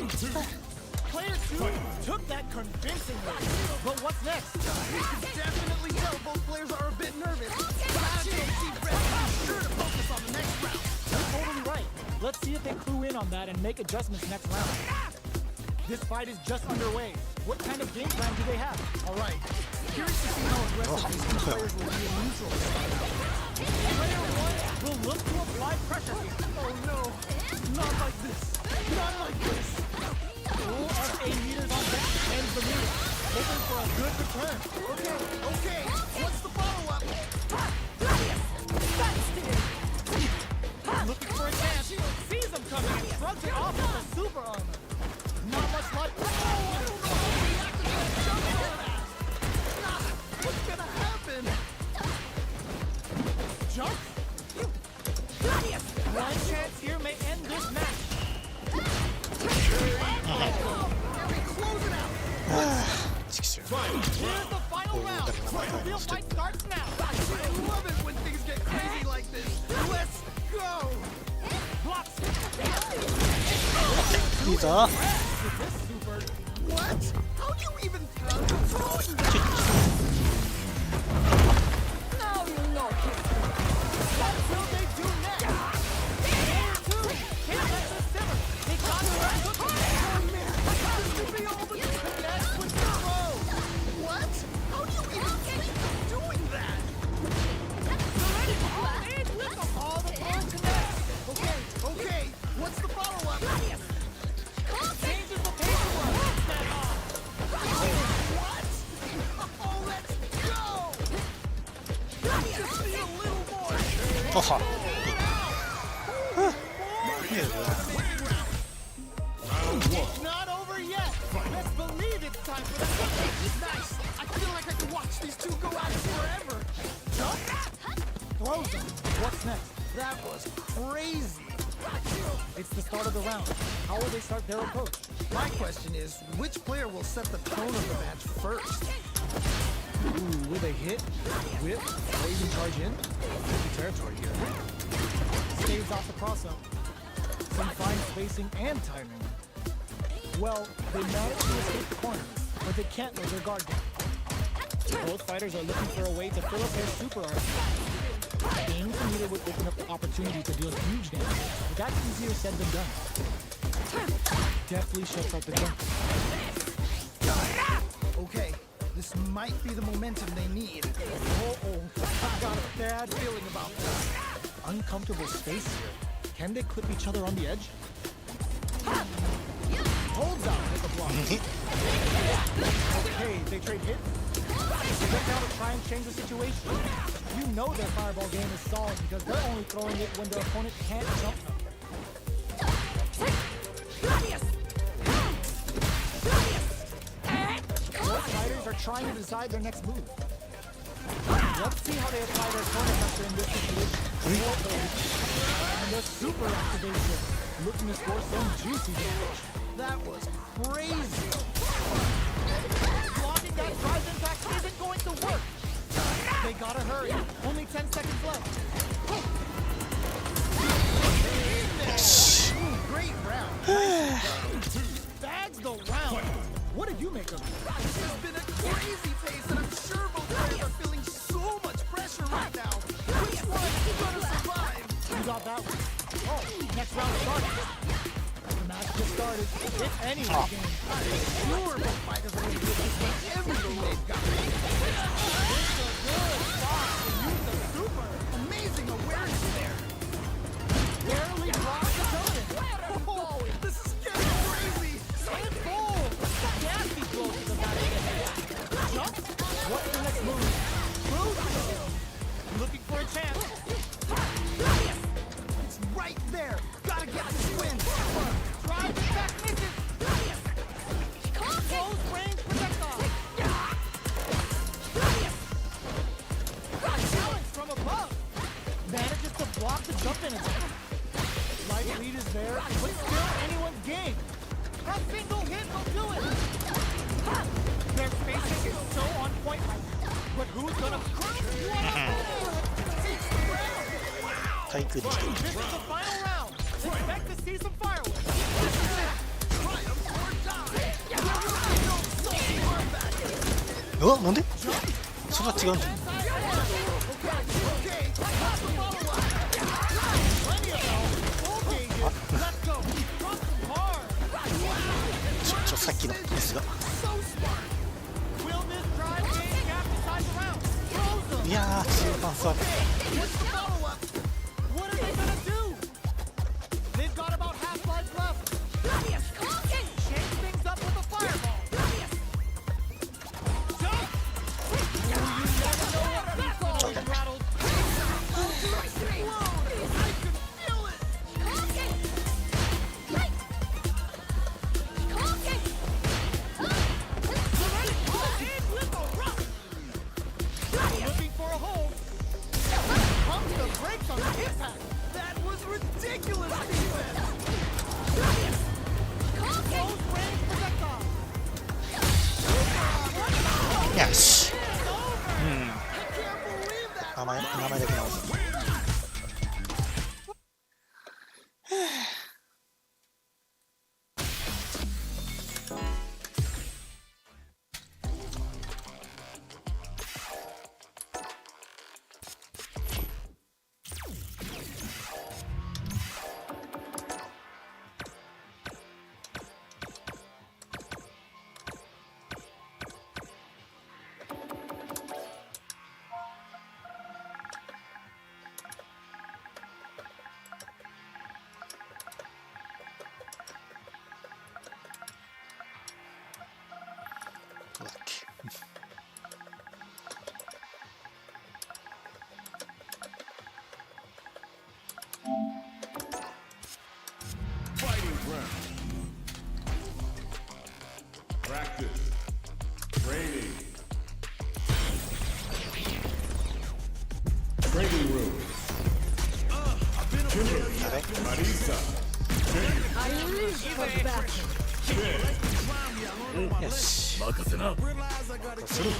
Player 2 took that convincingly. But what's next? You can definitely tell both players are a bit nervous. Gotta take a deep breath and be sure to focus on the next round. You're totally right. Let's see if they clue in on that and make adjustments next round. This fight is just underway. What kind of game plan do they have? All right. Curious to see how aggressive these two players will be in neutral. Player 1 will look to apply pressure. Oh no. Not like this. Not like this. All RA meters on deck ends the meter. Hoping for a good return. Okay. What's the follow-up? Looking for a chance. Sees him coming and shrugs it off with a super armor. Not much life. What's gonna happen? Jump? One chance here may end this match. Close it out. Here's the final round. The real fight starts now. I love it when things get crazy like this. Let's go. Blocks. Lisa. This super. What? How do you even throwing that? Now you know. What will they do next? Player 2 can't let this simmer. They got to run. Oh man, this could be all the connect with the throw. What? How do you even think of doing that? All the ball connects. Okay. What's the follow-up? Changes the paperwork. What? Oh, let's go. Just need a little more. It's not over yet. Let's believe it's time for the Nice. I feel like I could watch these two go at it forever. throws them. What's next? That was crazy. It's the start of the round. How will they start their approach? My question is, which player will set the tone of the match first? Ooh, will they hit, whip, or even charge in? Tricky territory here. Staves off the cross-up. Some fine spacing and timing. Well, they managed to escape the corner, but they can't let their guard down. Both fighters are looking for a way to fill up their super armor. Aiming the meter would open up the opportunity to deal huge damage, but that's easier said than done. Definitely shuts out the jump. Okay, this might be the momentum they need. I've got a bad feeling about this. Uncomfortable space here. Can they clip each other on the edge? Holds out with a block. Okay, they trade hits. Look now to try and change the situation. You know their fireball game is solid because they're only throwing it when their opponent can't jump them. Both fighters are trying to decide their next move. Let's see how they apply their corner pressure in this situation. And the super activation, looking to score some juicy damage. That was crazy. Blocking that drive impact isn't going to work. They gotta hurry. Only 10 seconds left. Great round. Bags the round. What did you make of it? This has been a crazy pace, and I'm sure both players are feeling so much pressure right now. Which one is gonna survive? You got that one. Oh, next round started. The match just started. If anyone's game. I'm sure both fighters are going to give this one everything they've got. It's a good spot to use the super. Amazing awareness there. Barely blocks the opponent. Oh, this is getting crazy. And boom! Nasty blow to the back of the head. Jump? What's the next move? Move! Looking for a chance. It's right there. Gotta get this win. Drive it back, misses. Close range projectile. Challenge from above. Manages to block the jump in attack. Light lead is there, but still anyone's game. A single hit will do it. Their spacing is so on point right now. But who's gonna crush you on the board? Wow! This is the final round. Expect to see some fireworks. Triumph うわ、なんでそれは違うんだ。さっきのミスが。いやー、中盤差。よし、名前だけ直す。どうだっけ。Fighting ground. Practice. Training. Training room. Kimber. Marisa. よし、任せな。する。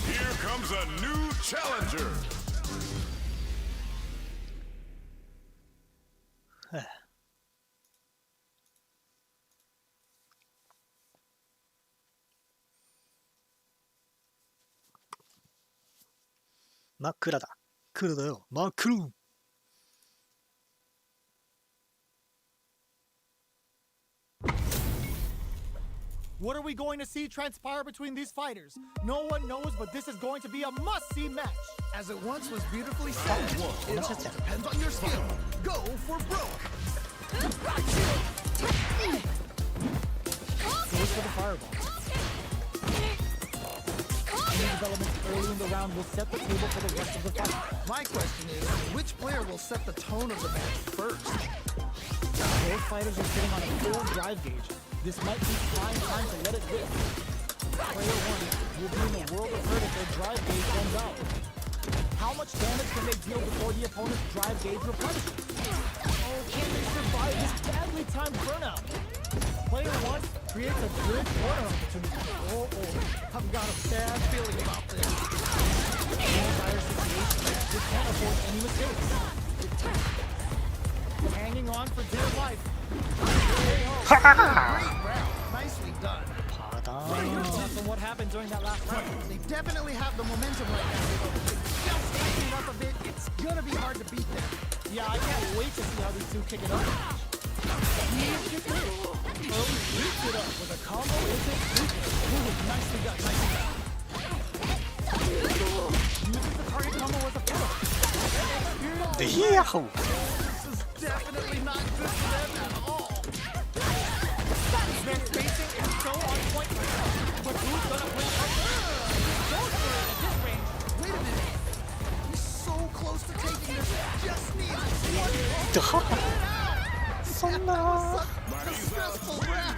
Here comes a new challenger. 真っ暗だ。黒だよ。真っ黒。What are we going to see transpire between these fighters? No one knows, but this is going to be a must-see match. As it once was beautifully said, it all 同じやつやん。 depends on your skill. Go for broke. Goes for the fireball. Any developments early in the round will set the table for the rest of the fight. My question is, which player will set the tone of the match first? Both fighters are sitting on a full drive gauge. This might be prime time to let it rip. Player 1 will be in a world of hurt if their drive gauge runs out. How much damage can they deal before the opponent's drive gauge replenishes? Oh, can they survive this badly timed burnout? Player 1 creates a good corner opportunity. Oh, I've got a bad feeling about this. In a dire situation, this can't afford any mistakes. Hanging on for dear life. Great round. Nicely done. Thoughts on what happened during that last round? They definitely have the momentum right now. Just tightening up a bit, it's gonna be hard to beat them. Yeah, I can't wait to see how these two kick it up. Early sweeps it up with a combo into sweep. Ooh, nicely done, nicely done. Uses the target combo as a pillow. いやほう This is definitely not good for them at all. This man's spacing is so on point right now. But who's gonna win right now? Goes for it at this range. Wait a minute. He's so close to taking this. Just needs one. そんな A stressful round.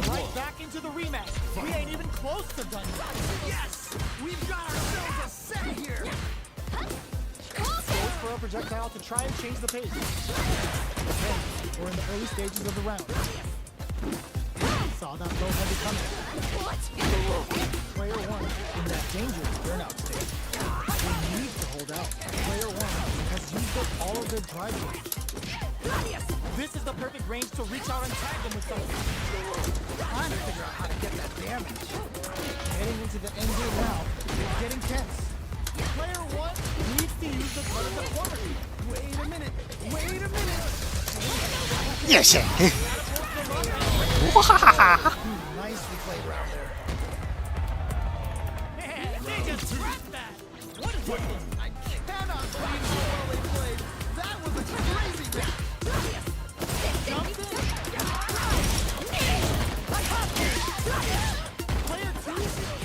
Right back into the rematch. We ain't even close to done yet. Yes, we've got ourselves a set here. Goes for a projectile to try and change the pace. Okay, we're in the early stages of the round. Saw that low heavy coming. Player one in that dangerous burnout state. They need to hold out. Player one has used up all of their drive range. This is the perfect range to reach out and tag them with something. Trying to figure out how to get that damage. Heading into the end game now, it's getting tense. Player one needs to use the cut of the corner. Wait a minute. Wait a minute. よっしゃわははは Nicely played around there. Man, they just trapped that. What is this? I cannot believe how well they played. That was a crazy match. Player two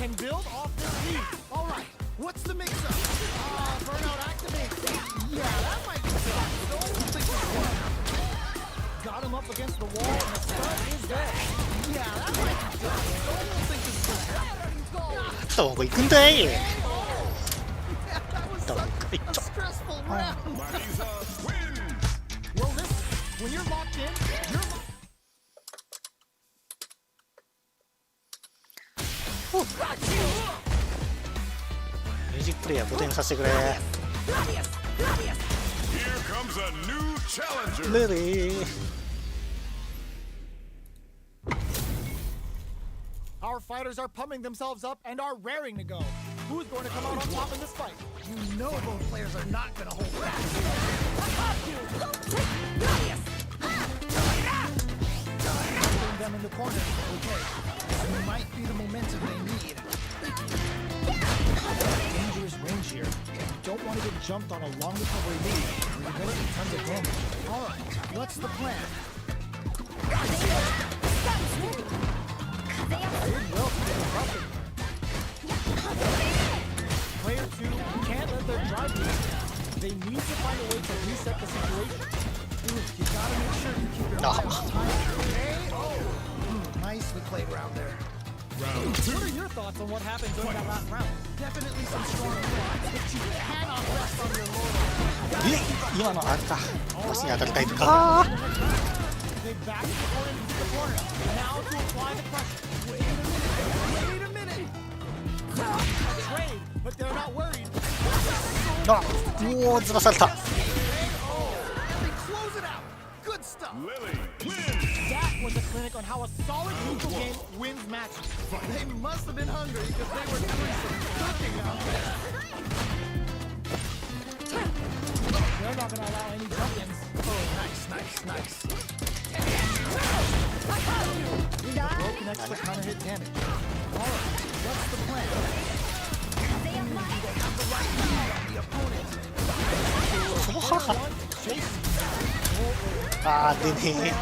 can build off this lead. All right, what's the mix-up? Burnout activates. Yeah, that might be tough. Don't think it's one. Got him up against the wall, and the stun is there. Yeah, that might be tough. Don't think it's one. どこ行くんだい Yeah, that was such a stressful round. Marisa win. Well, listen, when you're locked in, you're locked. ミュージックプレイヤー5点させてくれ Here comes a new challenger. レディー Our fighters are pumping themselves up and are raring to go. Who's going to come out on top in this fight? You know both players are not going to hold back. Putting them in the corner. Okay, this might be the momentum they need. Dangerous range here. You don't want to get jumped on a long recovery lead. You're going to do tons of damage. All right, what's the plan? Did well to get the bucket. Player two can't let their drive lead. They need to find a way to reset the situation. You gotta make sure you keep your eye on time. Nicely played around there. What are your thoughts on what happened during that last round? Definitely some strong thoughts, but you cannot rest on your laurels. え今のあれか腰に当たるタイプか They back the opponent into the corner. Now to apply the pressure. Wait a minute. Trade, but they're not worried. あおおずらされた They close it out. Good stuff. Lily win. That was a clinic on how a solid neutral game wins matches. They must have been hungry because they were doing some cooking out there. They're not going to allow any jump-ins. Oh, nice. Broke an extra counter hit damage. All right, what's the plan? Have the right lead on the opponent. One, chase. あー出ね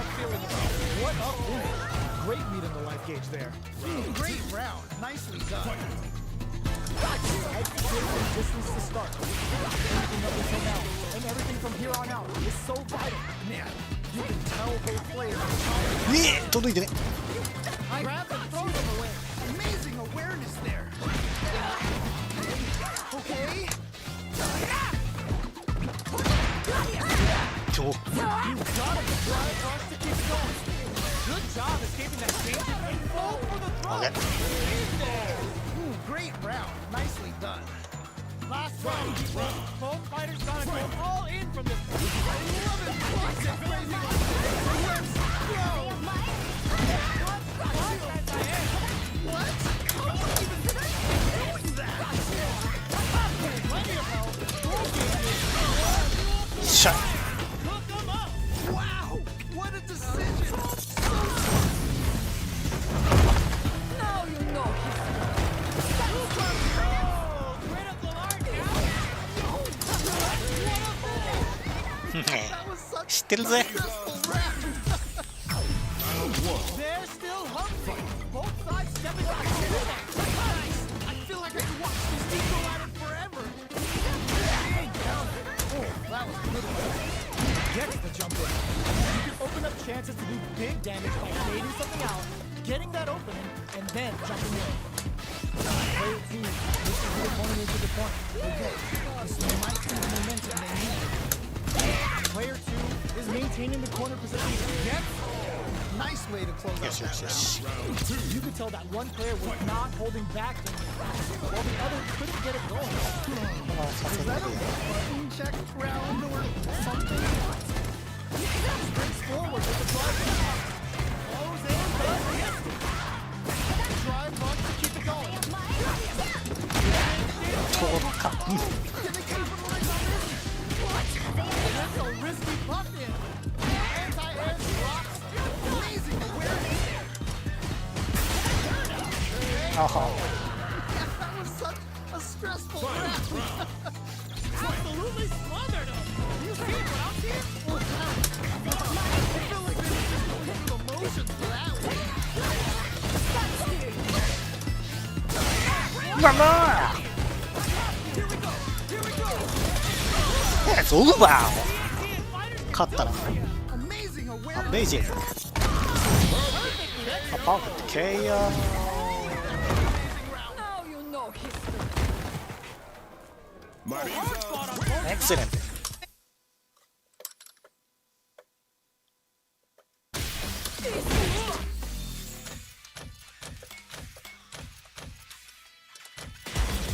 What a finish. Great meat in the life gauge there. Great round. Nicely done. I'd take the distance to start. Everything up until now, and everything from here on out is so vital. Man, you can tell both players are えねえ届いてね I grab and throw them away. amazing awareness there. Okay. ちょ You gotta be trying for us to keep it going. Good job escaping that danger and fall for the あ throw. れ Great round. Nicely done. Last round, both fighters gotta go all in from this point. Plenty of help. しゃ Cook them up. Wow. What a decision. Now you know Oh, critical art now. ってるぜ。 They're still hungry. Both sides stepping up to the limit. I feel like I could watch these two go at it forever. Oh, that was brutal. Gets the jump in. You can open up chances to do big damage by baiting something out, getting that opening, and then jumping in. Player 2 pushes the opponent into the corner. Okay, this might be the momentum they need. Player 2 is maintaining the corner position. Yep. Nice way to close out Yes, that yes, round. yes. You could tell that one player was not holding back while the other couldn't get it going. させないでよ。 Button check round or something. Straightforward with the drive. Close in, but missed it. Drive run to keep it going. 通った。 Can they capitalize on this? That's a risky buff in. Anti-air drops. Amazing awareness. あは。 That was such a stressful round. Absolutely smothered him. You see what I'm seeing? I feel like they were just going through the motions for that one. まあまあ。オーバー。勝ったな。 Amazing ア awareness. メイジング。パーフェクト KO。 Now you know history. Excellent.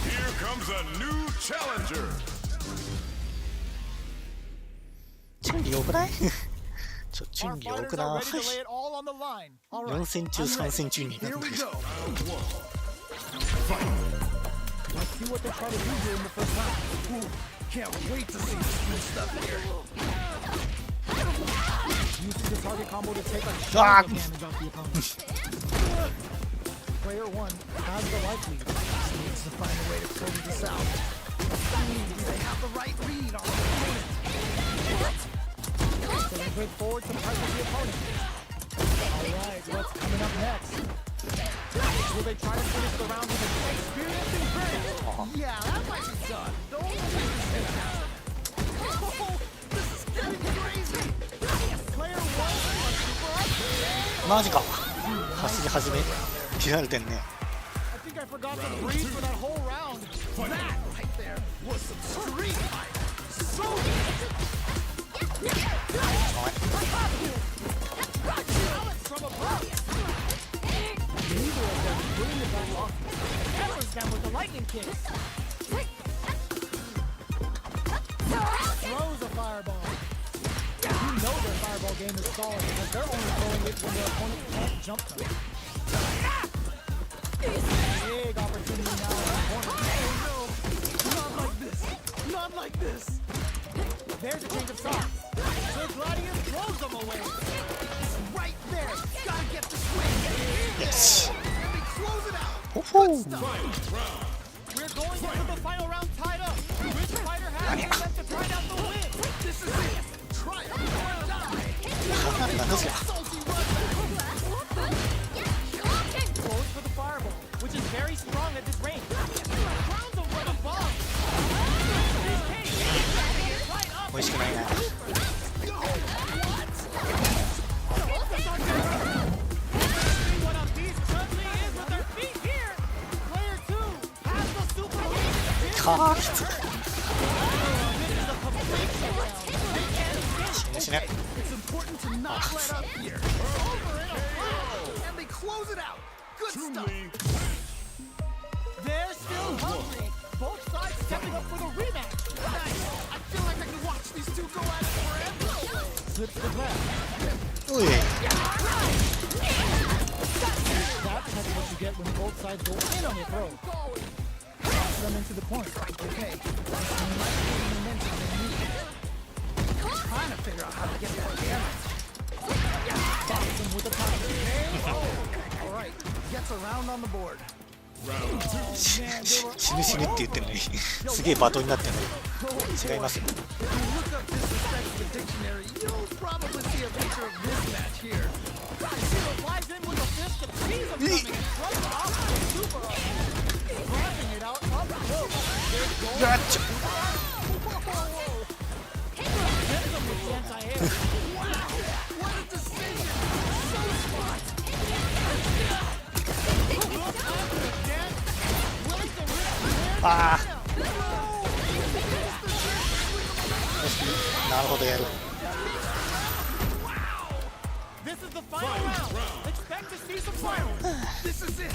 Here comes a new challenger. チュンリー多くない？チュ Our ンリー多 fighters く are な ready to lay it all on the line. All い。4 right. 戦中3戦中にな Here るんだ we けど。 go. Let's see what they try to do here in the first round. Can't wait to see this new stuff here. Uses the target combo to take a Ah. shot of damage off the opponent. Player 1 has the life lead. Needs to find a way to close this out. They have the right read on the opponent. So they break forward to pressure the opponent. Alright, what's coming up next? Will they try to finish the round with an experiencing burn? Yeah, that might be done. Don't Oh, this is getting crazy. Player 1 is super up. マジか。走り始め切られてんね。 I think I forgot to breathe for that whole round. That right there was some street fight. So Alex from above. Neither of them brilliant on offense. Peppers them with the lightning kicks. Throws a fireball. You know their fireball game is solid because they're only throwing it when their opponent can't jump them. Big opportunity now in the corner. no, not like this. Not like this. There's a change of sides. The Gladius throws them away. Right there. Gotta get the swing. Yes. And they close it out. ほほう。 We're going into the final round tied up. Which fighter has the best to try out the win? This is it. Try it or die. なんですよ。 Salty run. Goes for the fireball, which is very strong at this range. Rounds them with a bomb. 美味しくないな。 What a beast Chun-Li is with their feet here. Player 2 has the super hit. かーきつ。 This is a complete shutdown. 死ね死ね。 It's important to not let up here. Over and over. And they close it out. Good stuff. They're still hungry. Both sides stepping up for the rematch. Nice. I feel like I could watch these two go at it forever. Slips the grab. おい。 That's what you get when both sides go in on your throw. Drops them into the point. Okay. This might be the momentum they need. Trying to figure out how to get more damage. Box them with the power. All right. Gets a round on the board. 死ぬ死ぬって言ってるのにすげえバトになってるのに違いますよ。 If you look up disrespect to the dictionary, you'll probably see a picture of this match here. Zero flies in with a fist of cheese coming and throws it off with a super dropping it out up close. There's goal. ガッチョ Hits him with the anti-air. What a decision! So smart! Look after the dead. Willing to rip ああなるほどやる This is the final round. Expect to see some fireworks. This is it!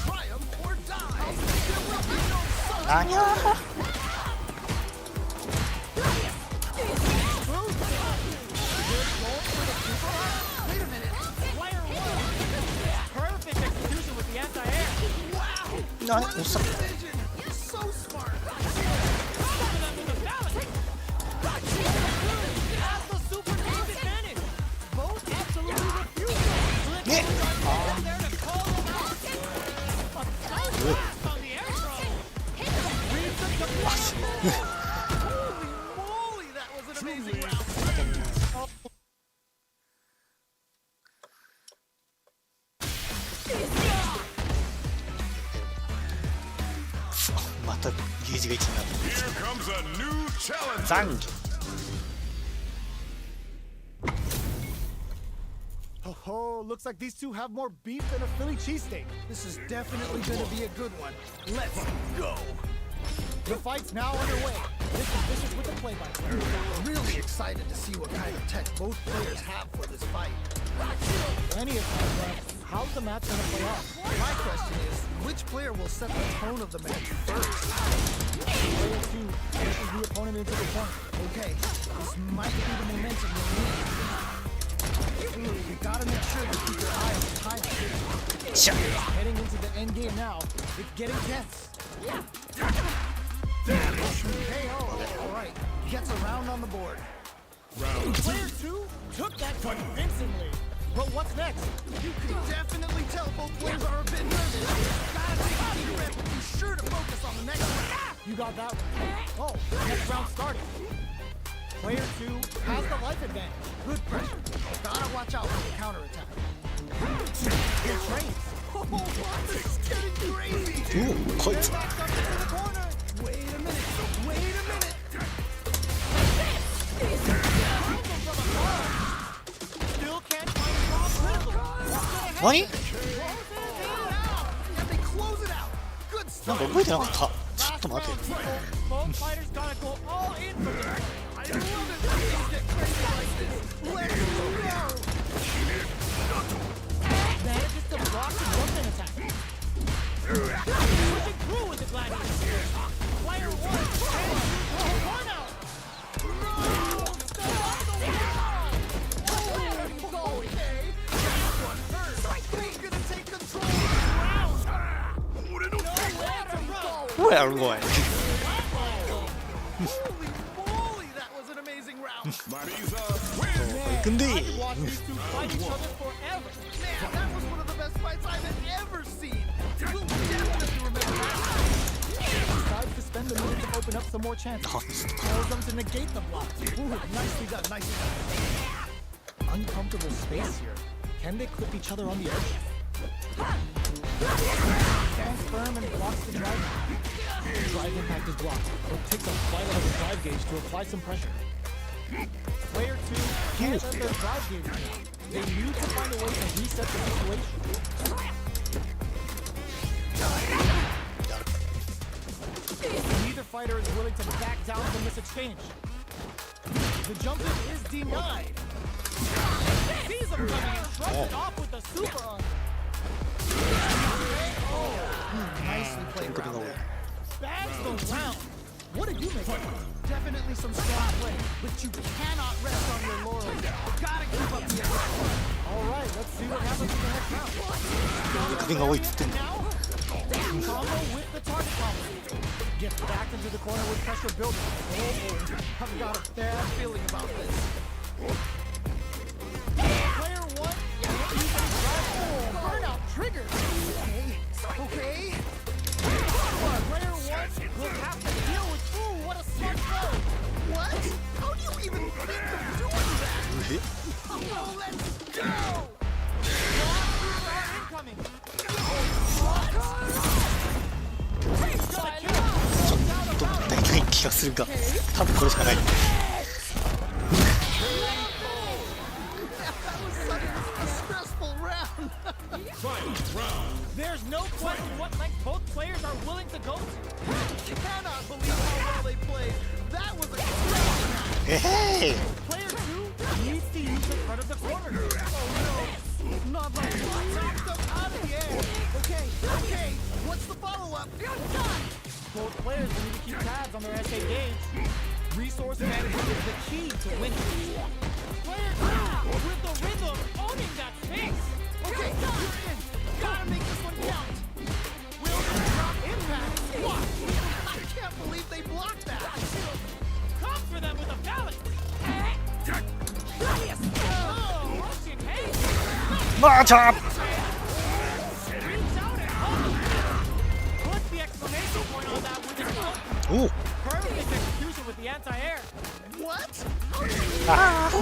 Triumph or die! There will be no son! あにゃー Wait a minute! Player one. Perfect execution with the anti-air. Wow! な What お a っさん decision! So smart! Stopping them with a balance. Has the super game's advantage. Both absolutely refuse. Slick ね was there to call them out. A close pass on the air throw. Reads the deflection. Holy moly! That was an amazing round! またゲージが1になっ Here comes a new た challenger. 残機 Oh, looks like these two have more beef than a Philly cheesesteak. This is definitely gonna be a good one. Let's go! The fight's now underway. This is Vicious with the play-by-play. I'm really excited to see what kind of tech both players have for this fight. Plenty of time left. How's the match gonna play out? My question is, which player will set the tone of the match first? Player two pushes the opponent into the corner. Okay, this might be the momentum you need. You gotta make sure you keep your eye on the timing. しゃ Heading into the end game now. It's getting tense. KO. All right, gets a round on the board. Player two took that convincingly. But what's next? You can definitely tell both players are a bit nervous. Gotta take a deep breath and be sure to focus on the next one. You got that one. Oh, next round started. Player two has the life advantage. Good pressure. Gotta watch out for the counterattack. Good trades. Oh, this is getting crazy. おおこいつ Backs up into the corner. Wait a minute. Wait a minute. Still can't find a draw critical. What's gonna 何 happen? Yeah, they close it out. Good なん stuff. か動いてなかったちょっと Last 待 round, って people. Both fighters gotta go all in for this. I love it when things get crazy like this. Let's go. Manages to block the jumping attack. Pushing through with the gladiator. Player one and one out. Okay. That one hurt. Who's gonna take control of the round? Where are we going? Holy moly, that was an amazing round. Marisa wins. 行くんで I could watch these two fight each other forever. Man, that was one of the best fights I've ever seen. We'll definitely remember that. Decides to spend the minute to open up some more chances. Tells them to negate the block. Ooh, nicely done, nicely done. Uncomfortable space here. Can they clip each other on the edge? Stands firm and blocks the drive. Drive impact is blocked. It takes a flight out of the drive gauge to apply some pressure. Player two can't let their drive gauge down. They need to find a way to reset the situation. Neither fighter is willing to back down from this exchange. The jump in is denied. Sees him coming and shrugs it off with a super arm. Nicely played round there. Bags the round. What did you make of it? Definitely some strong play, but you cannot rest on your laurels. Gotta keep up the aggression. All right, let's see what happens in the next round. 加減が多いっつってんの Now, combo with the target combo. Gets back into the corner with pressure building. Oh, I've got a bad feeling about this. Player one can't use any drive. Oh, burnout triggered. Okay. Player one will have to deal with. Ooh, what a smart throw. What? How do you even think of doing that. え Oh, let's go. Incoming. ちょっと足りない気がするが、多分これしかない。 Stressful round. There's no question what length both players are willing to go to. You cannot believe how well they played. That was a great えへい Player 2 needs to use the front of the corner. Oh no. Not like knocked them out of the air. Okay. What's the follow-up? Both players need to keep tabs on their SA gauge. Resource management is the key to winning. Player 2 with the rhythm owning that space. Okay, you're in. Gotta make this one count. Will this drop impact? What? I can't believe they blocked that. Come for them with a balance. Oh, Russian haste. マーチャー Reach out and hold them. Put the exclamation point on that with his foot. おお Perfect execution with the anti-air. What? ああも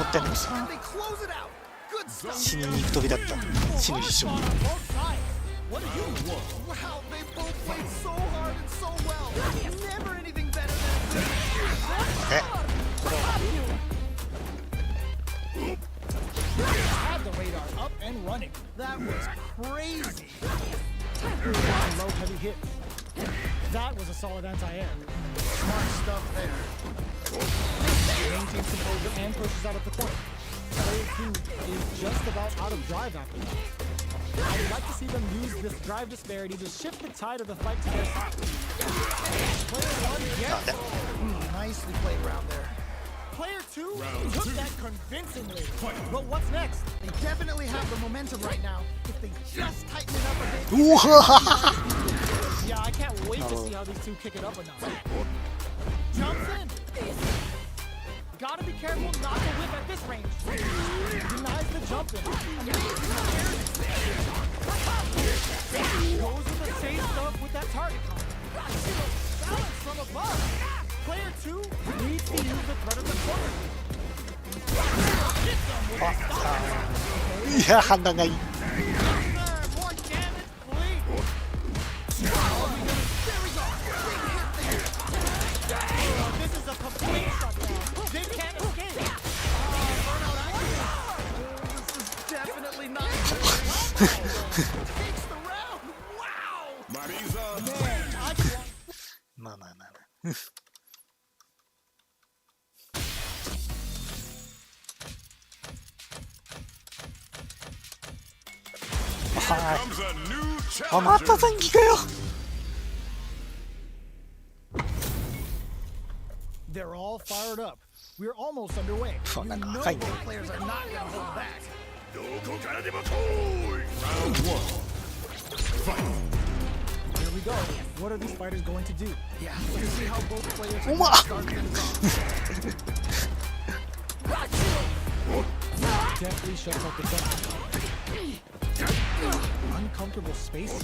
ったいない And they close it out. Good stuff. 死に肉飛びだった死ぬ一瞬 On both sides. What do you want? Wow, they both played so hard and so well. Never anything better than this. え Had the radar up and running. That was crazy. Low heavy hit. That was a solid anti-air. Smart stuff there. Maintains composure and pushes out of the corner. Player 2 is just about out of drive after that. I would like to see them use this drive disparity to shift the tide of the fight to their side. Player 1 gets Nicely played round there. Player 2 took that convincingly. But what's next? They definitely have the momentum right now. If they just tighten it up a bit. うわ Yeah, I can't wait to see how these two kick it up a notch. Jumps in. Gotta be careful not to whip at this range. Denies the jump in. Goes with the same stuff with that target combo. Balance from above. Player 2 needs to use the threat of the corner. いや判断がいい More damage, please. This is a complete shutdown. They can't escape. This is definitely not takes the round. Wow. Marisa. Man, I just まあまあまあまあ はい Comes a new あま challenger. た前期かよ They're all fired up. We're almost underway. そうなんか No 赤いね both players are not gonna hold back. どこからでも来い Round 1 Here we go. What are these fighters going to do? Yeah, let's see how both players are Uma. gonna start things off. Deftly shuts out the jump. Uncomfortable space.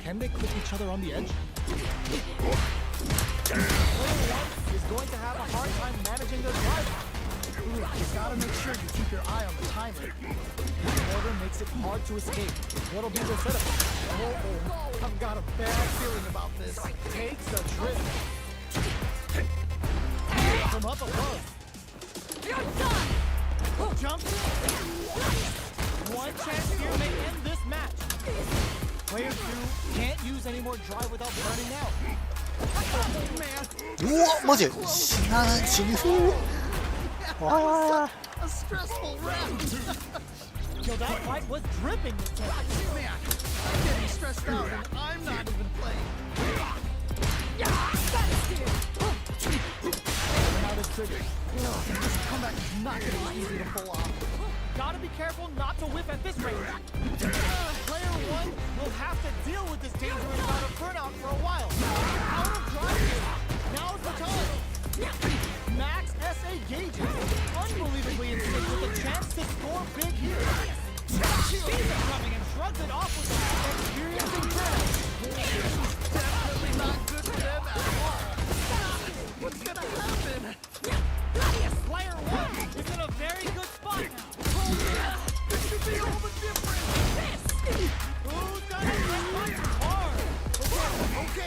Can they clip each other on the edge? Player 1 is going to have a hard time managing their drive. Ooh, you gotta make sure you keep your eye on the timer. This order makes it hard to escape. What'll be their setup? Oh, I've got a bad feeling about this. Takes a drift. From up above. Jumps. One chance here may end this match. Player 2 can't use any more drive without burning out. Oh, man. うわマジ死ぬわ A stressful round. Yo, that fight was dripping with tension. Man, I'm getting stressed out and I'm not even playing. Now this trigger. This comeback is not gonna be easy to pull off. Gotta be careful not to whip at this range. Player 1 will have to deal with this dangerous bout of burnout for a while. Out of drive here. Now's the time. Max SA gauges. Unbelievably in sync with a chance to score big here. Sees it coming and shrugs it off with experiencing burnout. Definitely not good for them at all. What's gonna happen?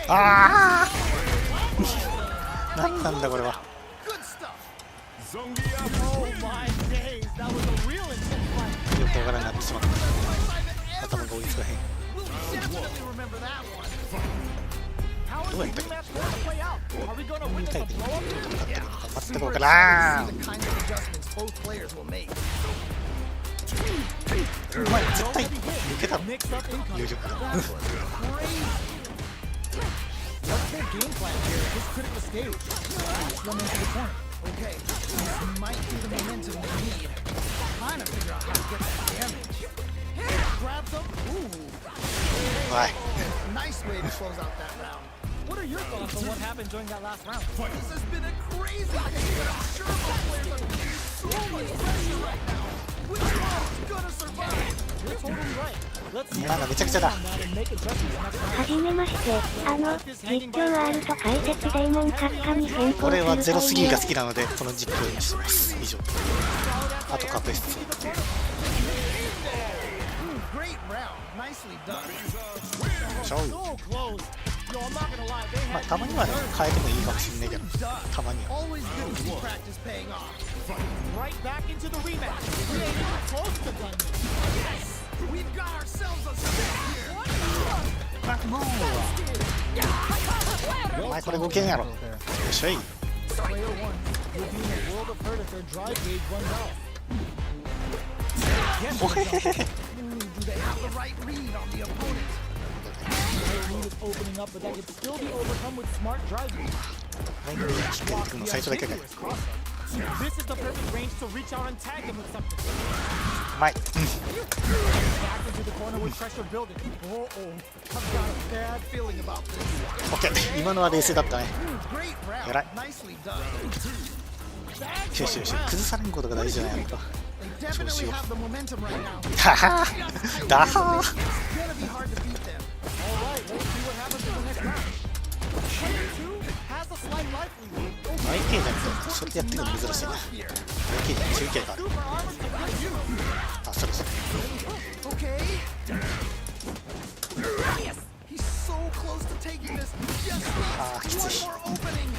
ああ何なんだこれは。 Good stuff. Oh my days, that was a real intense fight. よくわからなくなってしまった。頭が追いつかへん。 We'll definitely remember that one. How is the rematch going to play out? Are we going to witness a blow up? 全くわからん。 The kinds of adjustments both players will make. お前絶対抜けたろ。 Mixed up income. 有力だ。 What's their game plan here? This critical stage. Run into the corner. Okay, this might be the momentum they need. Trying to figure out how to get that damage. Grabs him. Ooh. おい Nice way to close out that round. What are your thoughts on what happened during that last round? This has been a crazy pace, but I'm sure both players are feeling so much pressure right now. Which one's gonna survive? You're totally right. Let's see なんかめちゃくちゃだ。 and make adjustments next round. はじめまして、実況 R と解説デーモン閣下に変更する俺はと03いうが好きなのでこの実況にしてます。以上。あと確実。 Great round. Nicely done. ちょう。 So close. Yo, I'm not gonna lie. They まあ had たまにはね変えてもいいかもしれないけど、たまには。 Always good to see practice paying off. right back into the rematch. We ain't even close to done. Yes! We've got ourselves a set here. お前これ動けんやろ。よっしゃい。 Player one will be in a world of hurt if their drive gauge runs out. おへへへへ。 Do they have the right read on the opponent? Their lead is opening up, but that can still be overcome with smart driving. 引っ掛けてくるの最初だけかよ。 This is the perfect range to reach out and tag him with something. うまい。 Back into the corner with pressure building. Oh, I've got a bad feeling about this. オッケー。今のは冷静だったね。 Great round. Alright. Nicely done. よしよし。崩されんことが大事じゃないのか。 They definitely have the momentum right now. ははー。だはー。 It's gonna be hard to beat them. alright, let's see what happens in the next round. Player two has a slight life lead. マイケーじゃなくてそれでやってるの珍しいな。マイケーじゃ中継がある。 Super armor to good use. あ、それそれ。 Okay. Yes. He's so close to taking this. Just Ah, needs one kitzig. more opening.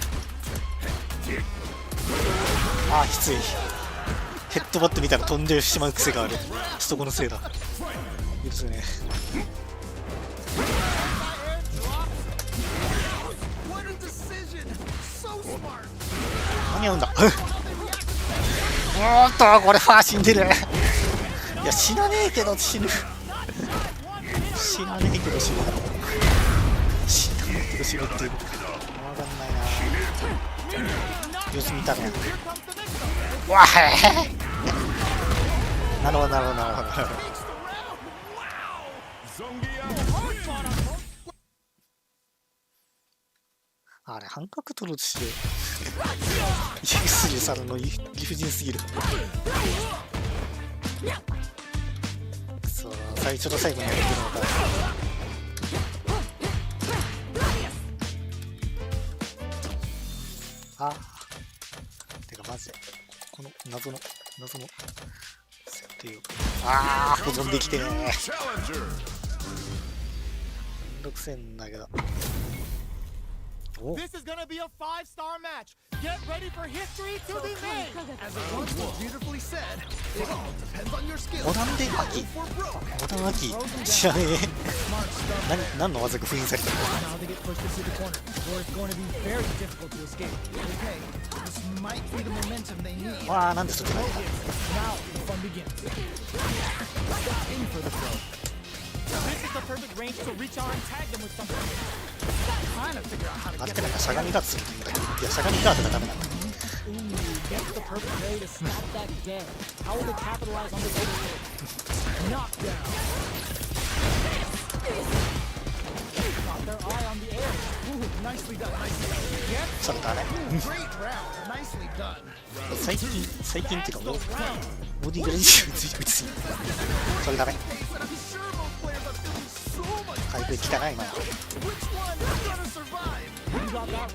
あーきつい。ヘッドバット見たら飛んでしまう癖がある。そこのせいだ。許せね What a decision. So smart. 間に合うんだ。おーっとこれは死んでる。いや死なねえけど死ぬ。死なねえけど死ぬ。死なねえけど死ぬっていう。わかんないな。様子見たね。わへへ。なるほどなるほどなるほど。あれ半角取ろうとして家杉さんの理不尽すぎる。そう最初と最後にやってくるのか。あてかマジでこの謎の設定をあー保存できてねー。めんどくせえんだけど。お This is gonna be a 5-star match. Get ready for history to be made. As it once was beautifully said, it all depends on your skill. モダンで秋 For broke. モダン秋知らねえ。 Smart stuff. 何の技が封印されたの。 Now they get pushed into the corner, where it's going to be very difficult to escape. Okay. This might be the momentum they need. わあなんでそっちなんだ。 Now the fun begins. In for the throw. This is the perfect range to reach out and tag them with something. Trying to figure out how to あっ get てなんかしゃがみガードするって言うんだけど、いやしゃがみガードがダメなの。 Ooh, that's the perfect way to stop that dead. How will they capitalize on this overload? Knockdown. Got their eye on the air. Ooh, nicely done. Nicely done. Yep. それダメ。 Great round. Nicely done. 最近っていうかもうボディグラディウスについて打ちすぎる。それダメ。 I'm sure both players are feeling so much. 回復効かない今の。 Which one is gonna survive? You got that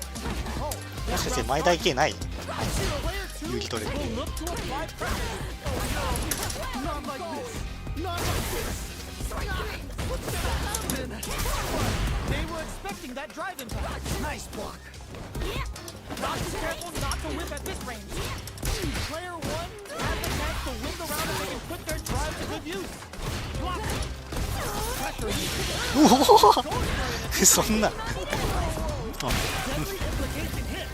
one. もしかして前台形ない？ Player two 有利取れる。 will look to apply pressure. Not like this. Not like this. What's gonna happen? They were expecting blocking that drive impact. Nice block. Not too careful not to whip at this range. Player 1 has the chance to win the round if they can put their drive to good use. Block. Pressure. おおそんな Deadly implication hit.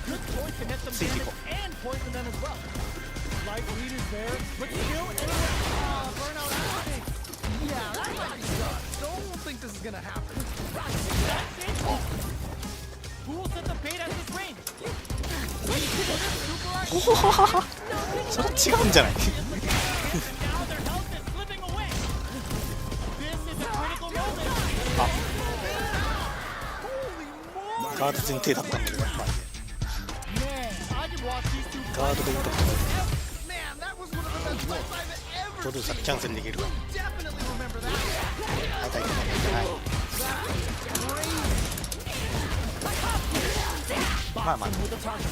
Good choice to net some See, damage people. and poison them as well. Life leaders there, but still burnout activates. Yeah, that might be done. Don't think this is gonna happen. That's it. Who will set the bait at this range? Super Art それ違うんじゃない and now their health is slipping away. This is a critical moment. ガード前提だったんだけど、まあ Man, I could watch these two ガードでいいとこ Man, that was one of the best fights I've ever プロデューサーキャンセルできるから definitely remember that. 大体ないまあまあ with the target.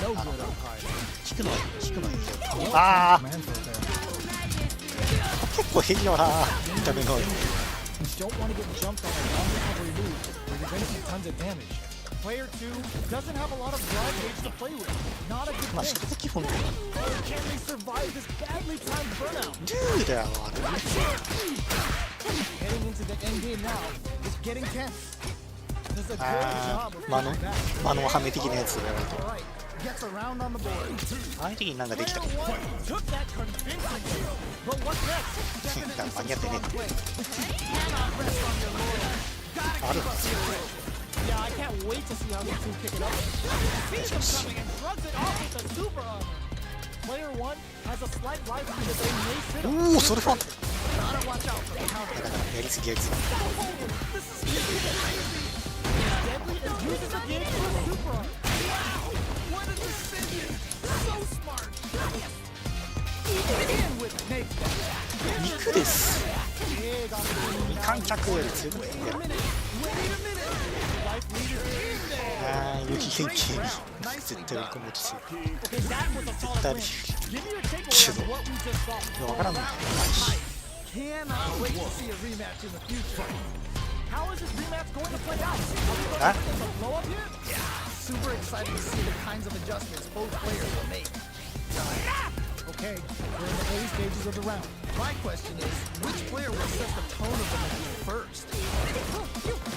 No good on card. 引くのはいいよああ Man for there. 結構変よな見た目の You don't want to get jumped on a long recovery move where you're going to take tons of damage. Player 2 doesn't have a lot of drive gauge to play with. Not a good まあ thing. 仕方基本で Can they survive this badly timed burnout? ルーだよあれ Heading into the end game now is getting tense. Does a good あ job of ー間の pulling back. 間のハメ的なやつやられて All right, gets around on the board. ああいう時になんかできた Player 1 took that convincingly. But what's next? だから間に合ってね Play. Cannot rest on your laurels. ある Yeah, I can't wait to see how these two pick it up. Sees them coming and shrugs it off with the super armor. Player 1 has a slight life lead that they may sit on. おおそれは Gotta watch out for the counter. だからやりすぎやりすぎ Deadly and uses a gauge for a super armor. What a decision! So smart. In with Nate. 肉です Big opportunity 無 now. 観客より強くないんだよ Wait a minute. Life leader in there. ああ雪変形に絶対追い込もうとする Okay, that was a solid That- win. Give me your takeaway on what we just saw. いやわからんない Cannot wait to see a rematch in the future. How is this rematch going to play out? Are we going to あ witness a blow up here? Super excited to see the kinds of adjustments both players will make. Okay, we're in the early stages of the round. My question is, which player will set the tone of the match first?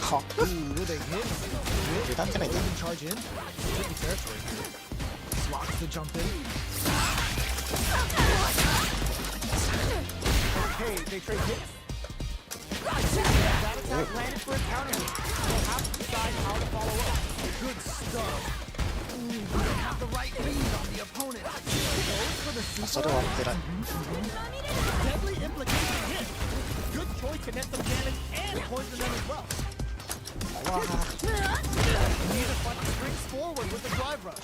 は Ooh, will they hit? 油断じゃないんだよ Even charge in? Tricky territory here. Slots to jump in. Okay, they trade hits. That attack landed for a counter hit. They'll have to decide how to follow up. Good stuff. Ooh, we don't have the right read on the opponent. Goes for the そ super れは偉い deadly implication hit. Good choice to net some damage and poison them as well. わあ Neither fight springs forward with the drive rush.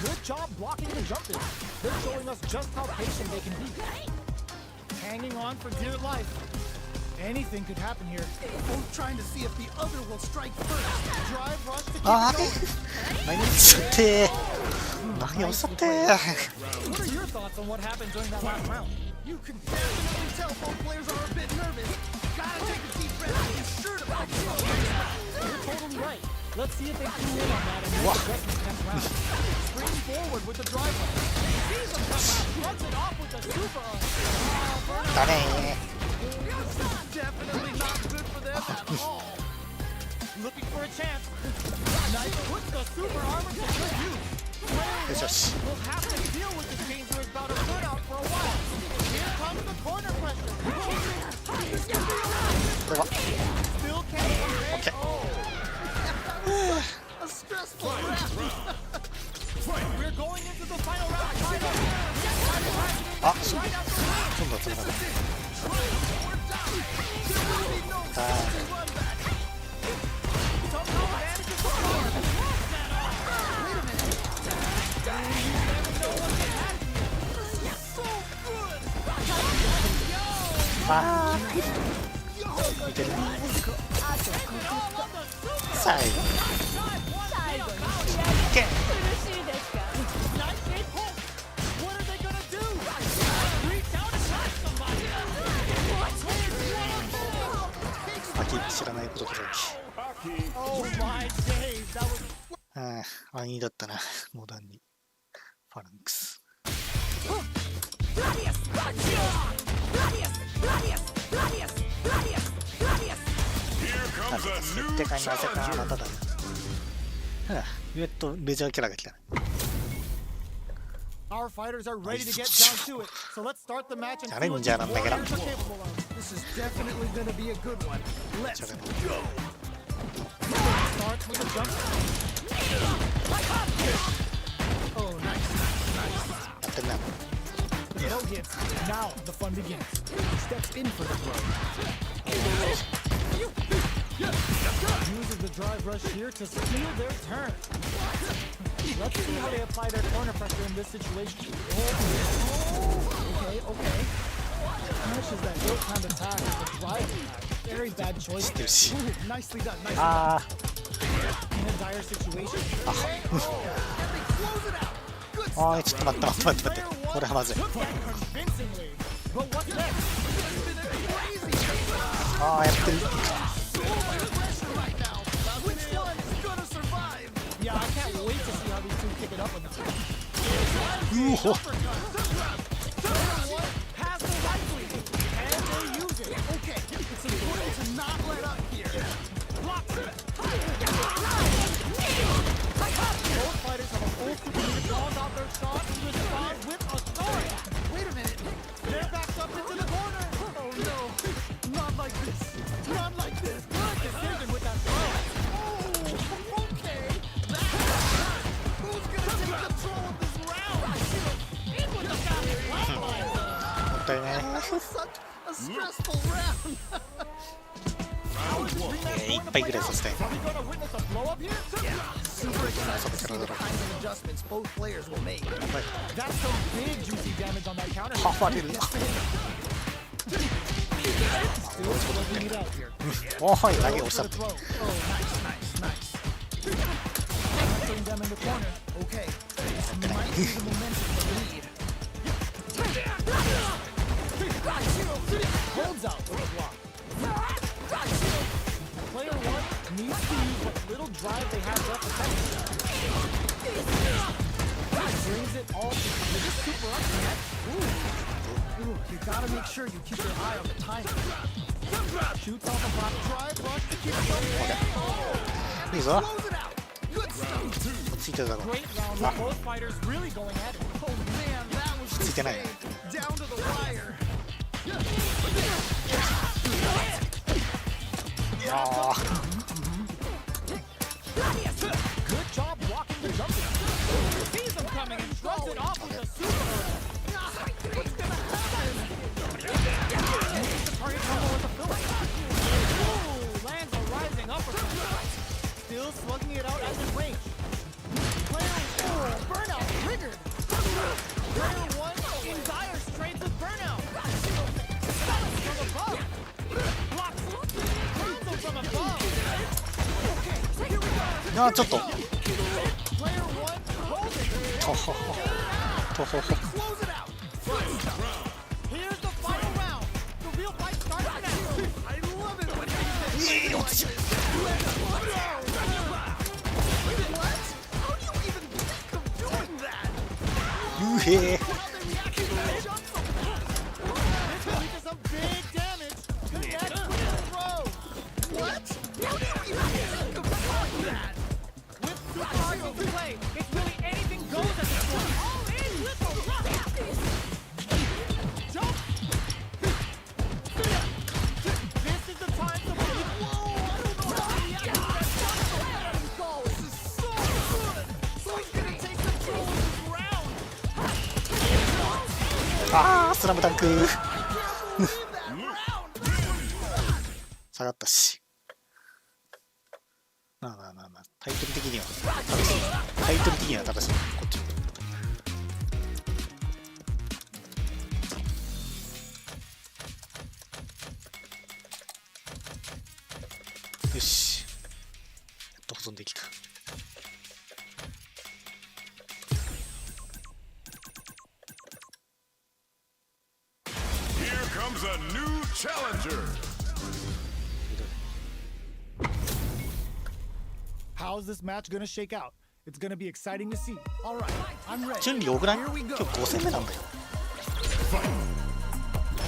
Good job blocking the jump in. They're showing us just how patient they can be. Hanging on for dear life. Anything could happen here. Both trying to see if the other will strike first. Drive rush to keep あ it れ going. 何をさって何をさって What are your thoughts on what happened during that last round? You can definitely tell both players are a bit nervous. Gotta take a deep breath and be sure to back it up. You're totally right. Let's see if they clue in on that and make adjustments next round. Springs forward with the drive rush. Sees them come out, runs it off with the super arm. だね Definitely not good for them at all. Looking for a chance. Knight puts the super armor to good use. よしよし We'll have to deal with this dangerous bout of burnout for a while. Here comes the corner pressure. これは Still can't convey. Okay. Oh, A stressful round. we're going into the final round. Fight up. あそう今度はつながるあ Somehow manages to score. あ見てる最後いけ What are they gonna do? Reach out and touch somebody. Player 2知らないことだら Oh my days, that was け。安易だったな、モダンに。ファランクス。設定会になぜかまただな。メジャーキャラが来た。 our fighters are ready to get down to it. So let's start the match and チャレ see ン what ジャー these なんだけど。 warriors are capable of. This is definitely gonna be a good one. Let's go. Start with a jump. Oh, nice, nice. やってんな。 No hits. Now the fun begins. Steps in for the throw. Uses the drive rush here to steal their turn. Let's see how they apply their corner pressure in this situation. Okay, okay. Punishes that ill-timed attack with the drive attack. Very bad choice. Ooh, nicely done, nicely done. In a dire situation. Oh, ちょっと待って。これはまずい。 Convincingly. But what's next? やってる。 Yeah, I can't wait to see how these two pick it up on the field. Pass the right wing, and they use it. Okay, it's important to not let up here. Blocks it. Both fighters have a full opportunity to call out their shot to respond with authority. Wait a minute. They're backed up into the corner. Oh no. Not like this. Not like this. Good decision with that throw. Oh, okay. Who's gonna take control of this round? It was a flatline. もったいない。 That was such a stressful round. How is this rematch いっ going to ぱい play ぐらいさせたい。 out? Are we gonna witness a blow up here? Super excited to see what kinds of adjustments both players will make. That's some big juicy damage on that counter. はわれる。 Still slugging it out here. おーい、投げ押しちゃ For っ the た。 throw. Oh, nice, nice, nice. Putting them in the corner. Okay, this might be the momentum to lead. Holds out with a block. Player one needs to use what little drive they have left offensively. Brings it all to the super up net. Ooh, you gotta make sure you keep your eye on the timing. Shoots off a block drive rush to keep it going. いいぞ。 Close it out. Good stuff. ついてるだろう。 Great round with both fighters really going at it. Oh man, that was ついてない。 down to the wire. あ Good job blocking the jump. Sees them coming and shrugs it off with a super. What's gonna happen? Uses the target combo with a filler. Ooh, lands a rising uppercut. Still slugging it out at his range. Player burnout triggered. Player one in dire straits with burnout. From above. Blocks. Cancel from above. Okay, here we go. あ、ちょっと。 Player one holds it. とほほ。とほほ。 Close it out. Here's the final round. The real fight starts now. I love it when he What? How do you even think of doing that? うへえ。 How they react to that jump so fast? This will lead to some big damage. Connects with the throw. What? How do you even think of doing that? With super hard to play, it's really anything goes at this point. All in with the rock. Jump. This is the time to believe. Whoa, I don't know how to react to that jump so fast. Oh, this is so good. So he's gonna take control of this round. ああ、スラムダンク。 Leave that round. 下がったし。まあまあまあまあ、タイトル的には正しい。タイトル的には正しい。こっち。よし。やっと保存できた。Here comes a new challenger. how's this match gonna shake out? It's gonna be exciting to see. All right, I'm ready. 順利多くない？今日5戦目なんだよ。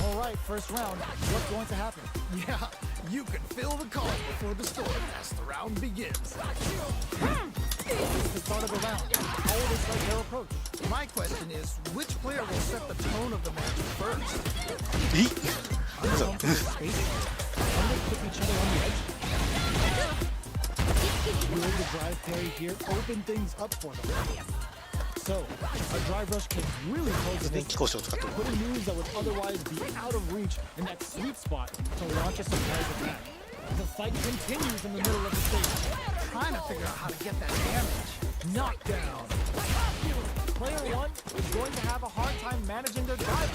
All right, first round. What's going to happen? Yeah, you can feel the calm before the storm as the round begins. It's the start of the round. How will this like their approach? My question is, which player will set the tone of the match first? え？ Some to the space. Some will put each other on the edge. Will the drive parry here open things up for them? So, a drive rush can really close the 電気交渉を使ってる。 putting moves that would otherwise be out of reach in that sweet spot to launch a surprise attack. The fight continues in the middle of the stage. Trying to figure out how to get that damage. Knockdown. Player 1 is going to have a hard time managing their drive.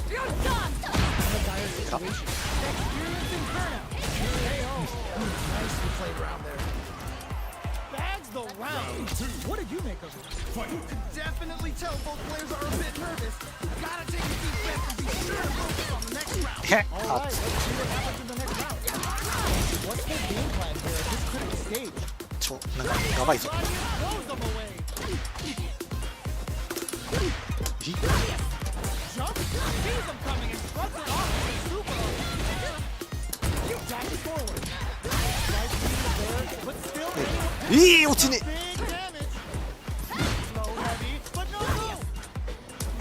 You're done! In a dire situation. Experiencing burnout. KO. Nicely played around there. Bags the round. What did you make of it? You can definitely tell both players are a bit nervous. Gotta take a deep breath and be sure to focus on the next round. へっ All right, let's see what happens in the next round. What's their game plan here at this critical stage? なんかやばいぞ。 Throws them away. Jump, sees them coming and shrugs it off with a super. Dash forward. Nice beat the bear, but still able 落ちね big damage. Slow, heavy, but no move.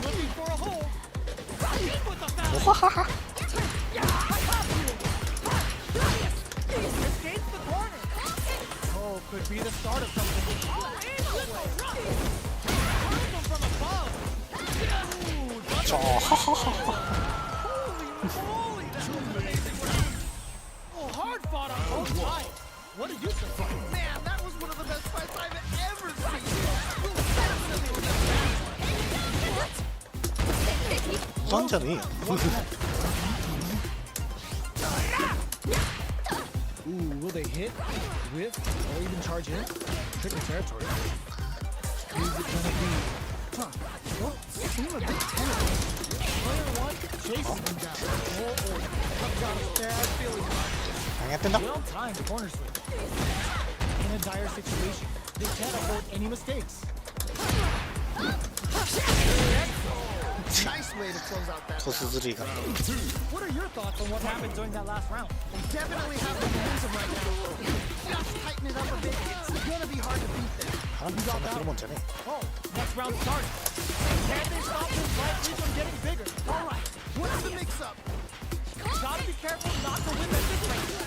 Looking for a hole. Deep with the え。 foul. わははは。 Escapes the corner. Oh, could be the start of something. From above. Ooh, ちょはははは。 holy, that's amazing. Oh, hard fought on both sides. What did you think? Man, that was one of the best fights I've ever seen. We'll definitely remember that. なんじゃねえよ。 Ooh, will they hit, whiff, or even charge in? Tricky territory. Who's it gonna be? Huh. Don't seem a bit tentative. Player 1 chasing him down. Oh, I've got a bad feeling about this. 何やってんだ。 Well timed corner switch. In a dire situation, they can't afford any mistakes. Nice way to close out that トス round. ずるいが。 What are your thoughts on what happened during that last round? They definitely have the momentum right now. Just tighten it up a bit. It's gonna be hard to beat them. なんでそんなするもんじゃね Oh, next round started. Can they stop this right lead from getting bigger? All right, what's the mix-up? Gotta be careful not to win this race.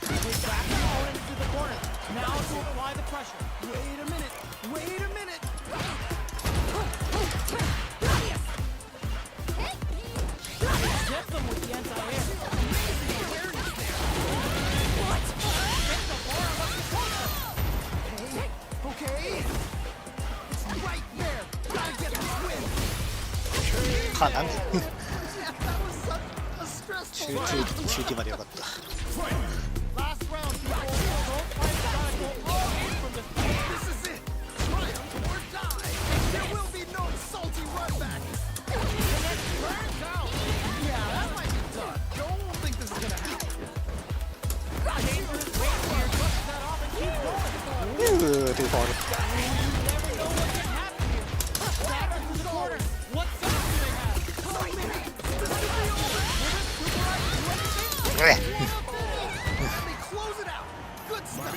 They back the opponent into the corner. Now to apply the pressure. Wait a minute. Wait a minute. Gets them with the anti-air. Amazing awareness there. What? Get the bar up the corner. Okay. It's right there. Gotta get this win. え。はなんで。 Yeah, that was such a stressful round. 集中までよかった。 Last round, people. Don't fight, gotta go all in from the start. This is it. Triumph or die. There will be no salty run back. Turn down. Yeah, that might be done. Don't think this is gonna happen. Dangerous weight here. Brushes that off and keeps going. というファウル。 Never know what can happen here. Back into the corner. What sense do they have? Oh, maybe this could be over.え。 Let me close it out. Good stuff.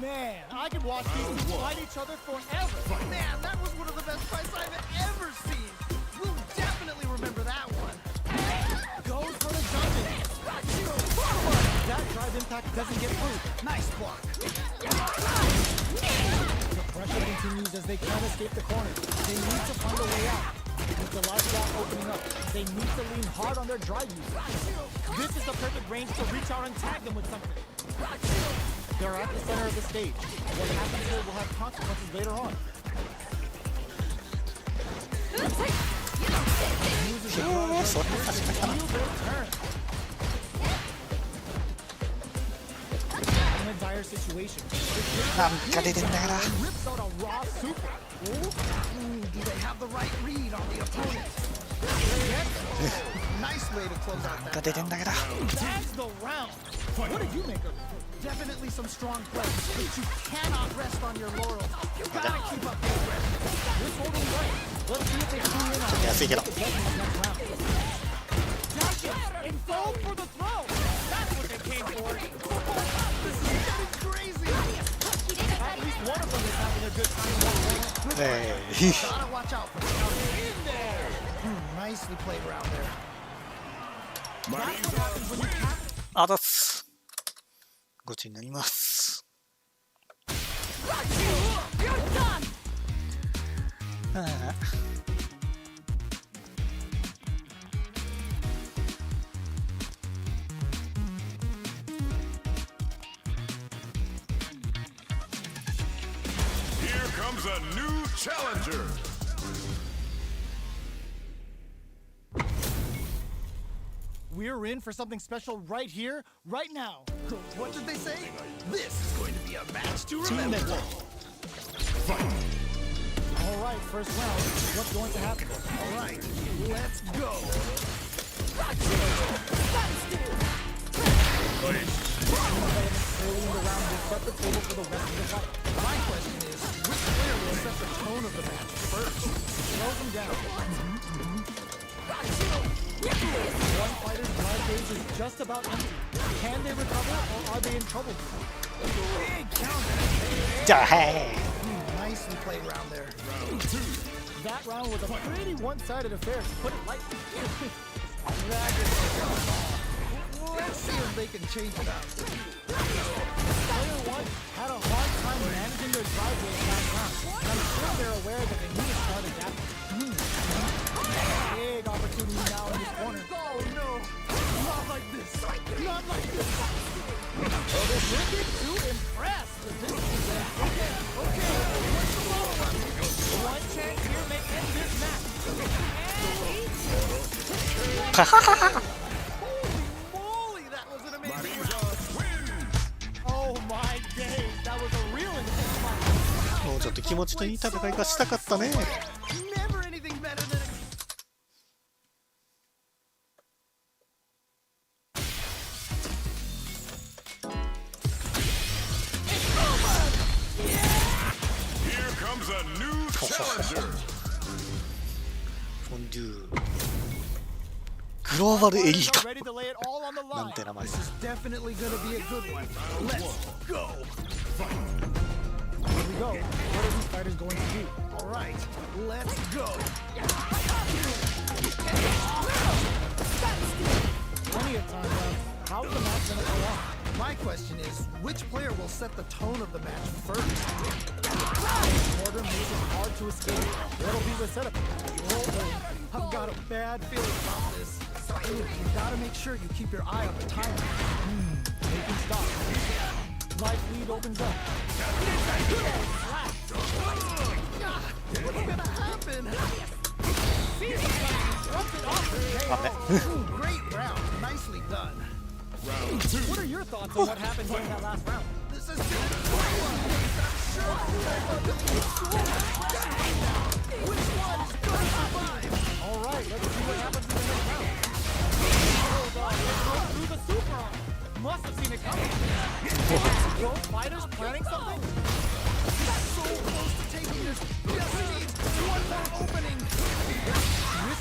Man, I could watch these two fight each other forever. Man, that was one of the best fights I've ever seen. We'll definitely remember that one. Goes for the jumping. That drive impact doesn't get through. Nice block. The pressure continues as they can't escape the corner. They need to find a way out. With the life gap opening up, they need to lean hard on their drive use. This is the perfect range to reach out and tag them with something. They're at the center of the stage. What happens here will have consequences later on. Uses the drive それは確かにかな。 Feel their turn. In a dire situation, なんか出てんだから。 rips out a raw super. Do they have the right read on the opponent? Nice way to close out が that 出てん round. だけど。 That's the round. What did you make of it? Definitely some strong plays, but you cannot rest on your laurels. You gotta keep up the aggression. You're totally right. Let's see if they tune in on 安いけど。 the next round. And fall for the throw. That's what they came for. This is getting crazy. At least one of them is having a good time. ね Gotta watch out for it. In there. Nicely played round there. That's what happens when you cap. あざっす。ゴチになります。 You're done. ああ Here comes a new challenger. We're in for something special right here, right now. What did they say? This is going to be a match to remember. All right, first round. What's going to happen? All right, let's go. Early in the round will set the table for the rest of the fight. My question is, which player will set the tone of the match first? Slow them down. One fighter's blood gauge is just about empty. Can they recover, or are they in trouble? Big counter. じゃあはい。 Nicely played round there. That round was a pretty one-sided affair, to put it lightly. Let's see if they can change it up. Player one had a hard time managing their drive rate last round. I'm sure they're aware that they need to start adapting. Big opportunity now in this corner. Oh no, not like this. Not like this. Oh, they're looking too impressed with this season. Okay, what's the follow-up? One chance here may end this match. Holy moly, that was an amazing Marisa round. wins. Oh my days, that was a real intense fight. もうちょっと気持ちのいい戦いがしたかったね。 Never anything better than a Here comes a new challenger. フォンデュー。グローバルエリート Ready to lay it all on the なん line. て名前 This is definitely gonna be a good one. Let's go. Here we go. What are these fighters going to do? All right, let's go. Plenty of time left. How's the match gonna go on? My question is, which player will set the tone of the match first? Order makes it hard to escape. What'll be the setup? I've got a bad feeling about this. You gotta make sure you keep your eye on the timer. Making stop. Life lead opens up. What's gonna happen? あれ Great round. Nicely done. Round two. What are your thoughts on what happened during that last round? This is gonna be a good one. Which one is gonna survive? All right, let's see what happens in the next round. Hold on, let's go through the super arm. Must have seen it coming. Both fighters planning something? So close to taking this. Just needs one more opening.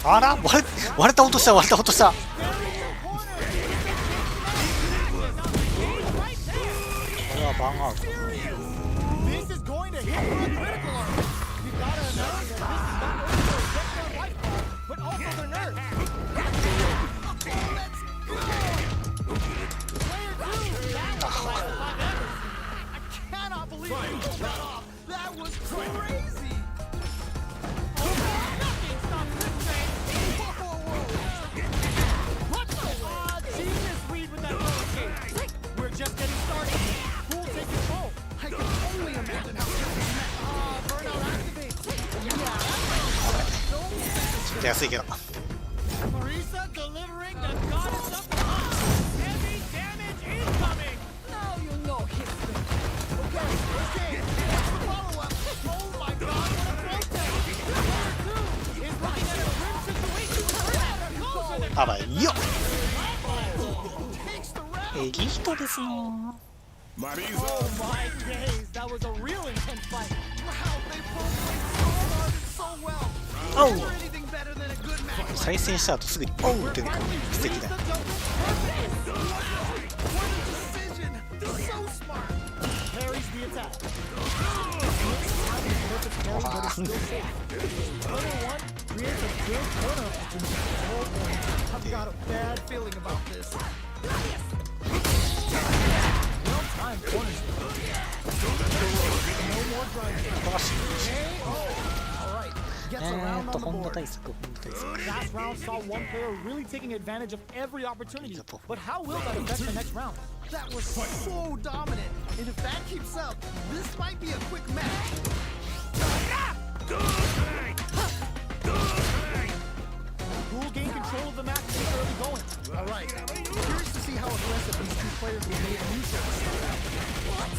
あら割れた音した割れた音した。 これはバンアウト。 This is going to hit for a critical arm. You gotta imagine that this is not only going to affect their life bar, but also their nerves. Player two, that was the last five ever. I cannot believe you pulled that off. That was crazy. Nothing stops this train. What the? Genius read with that roller skate. We're just getting started. Who will take control? I can only imagine how this is met. Burnout activates. ちょっと安いけど。 Marisa delivering the goddess of love. Heavy damage incoming. Now you know history. Okay. What's the follow-up? Oh my God, what a protest! Player two is looking at a grim situation with her. あばよエリートですな。 Mariza. Oh my days, that was a real intense fight. Wow, they both played so hard and so well. おう Is there anything better than a good match? 再戦した後すぐにオウっていうのが素敵だ。 What a decision! So smart. Parries the attack. Perfect parry, but it's still safe. Corner one creates a good corner opportunity. Oh boy, I've got a bad feeling about this. Well-timed corner spin. No more driving. All right, gets around on the 本田 board. 対策本田対策 Last round saw one player really taking advantage of every opportunity. But how will that affect the next round? That was so dominant. And if that keeps up, this might be a quick match. Who will gain control of the match and get early going? All right. Curious to see how aggressive these two players will be in use of this.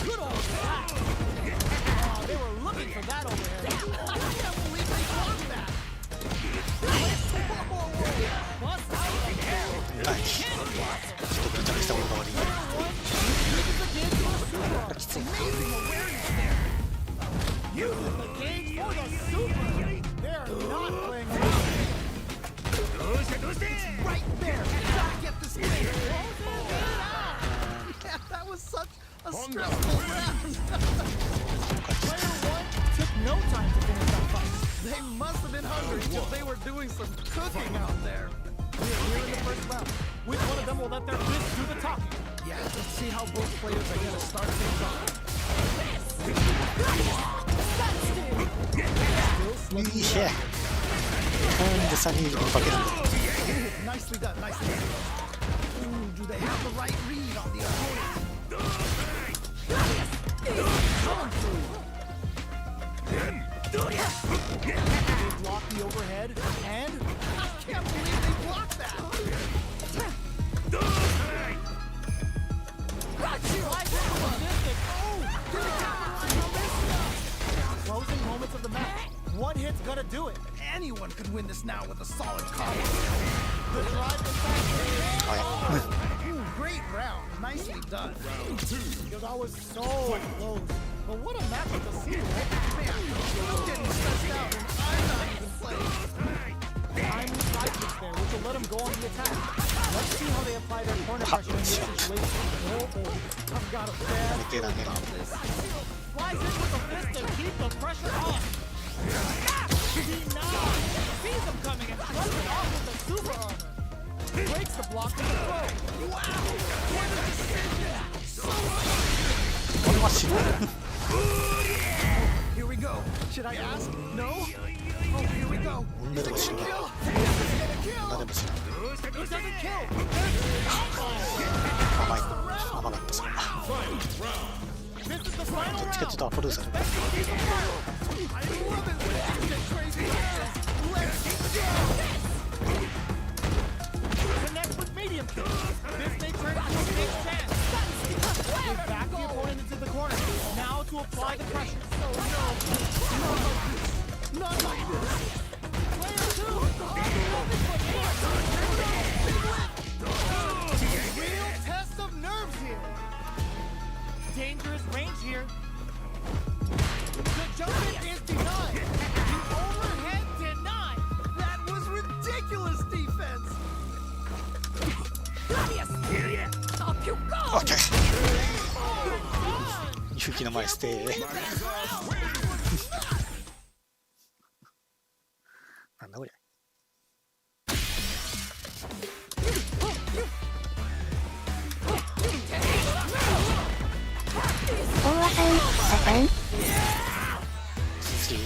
Good old attack. Oh, they were looking for that overhead. I can't believe they blocked that. Bust out of air. ライちょっとピチャピしたことが悪い。 きつい。 Use the gauge for the super. They're not playing around. Right there. Gotta get this win. Yeah, that was such a stressful round. Player one took no time to finish that fight. They must have been hungry because they were doing some cooking out there. We're here in the first round. Which one of them will let their fists do the talking? Yeah, let's see how both players are going to start things off. いいシェなんで3人でかけるんだ Nicely done, nicely done. Ooh, do they have the right read on the opponent? They block the overhead and I can't believe they blocked that. closing moments of the match. One hit's gonna do it. Anyone could win this now with a solid combo. The drive attack. あや Ooh, great round. Nicely done. That was so close. But what a matchup to see, right? Man, I'm getting stressed out and I'm not even playing. Timely side kicks there, which will let them go on the attack. Let's see how they apply their corner pressure in this situation. Oh, I've got a bad 手だね about this. Flies in with the fist to keep the pressure on. Sees them coming and flies it off with the super armor. Breaks the block with the throw. Wow, what a decision. So これは白い Here we go. Should I ask? No? Oh, here we go. 女でも Is 白 it い gonna kill? Is it gonna 女 kill? でも白い It doesn't kill. 甘い甘かったそれ This is the final どっちかっていうとアップルーされる I love it when it's crazy. Let's go. Connect with medium kick. This may turn into a big chance. They back the opponent into the corner. Now to apply the pressure. Not like this. Player two. Real test of nerves here. Dangerous range here. The jump in is denied. The overhead denied. That was ridiculous defense. オッケー勇気の前ステイなんだこりゃ大和さん、パタン 次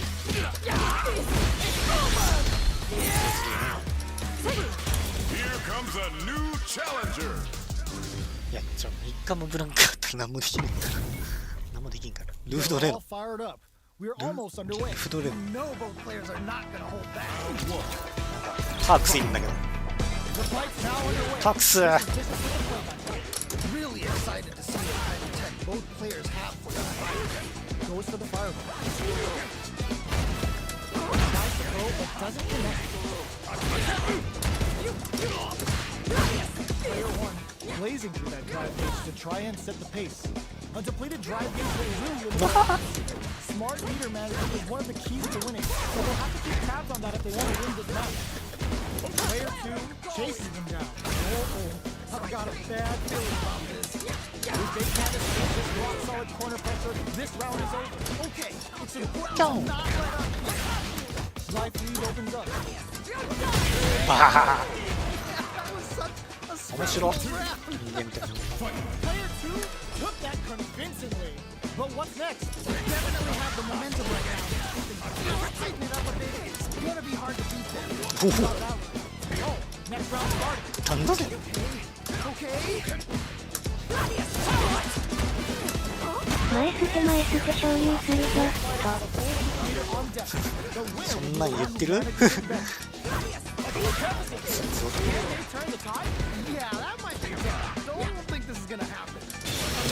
Here comes a new challenger. いや3日もブランクあったら何もできないから何もできんからルフドレー All ノ fired up. We're almost underway. ルフドレー You know both players are not gonna hold back. ノパークスいるんだけど The fight's now underway. パークス This is the playback. Really excited to see what kind of tech both players have for this fight. Goes for the fireball. Tries to throw, but doesn't connect. Player 1, blazing through that drive gauge to try and set the pace. A depleted drive gauge will really smart meter management is one of the keys to winning, so they'll have to keep tabs on that if they want to win this match. Player 2 chases them down. I've got a bad feeling about this. If they can't escape this rock-solid corner pressure, this round is over. Okay, it's important to not let up. Life lead opens up. 面白い。人間みたいな。 Player 2 took that convincingly. But what's next? They definitely have the momentum right now. Tighten it up a bit. It's gonna be hard to beat them. Oh, next round started. なんだぜ。前捨て前捨て昇竜するぞとそんなん言ってる？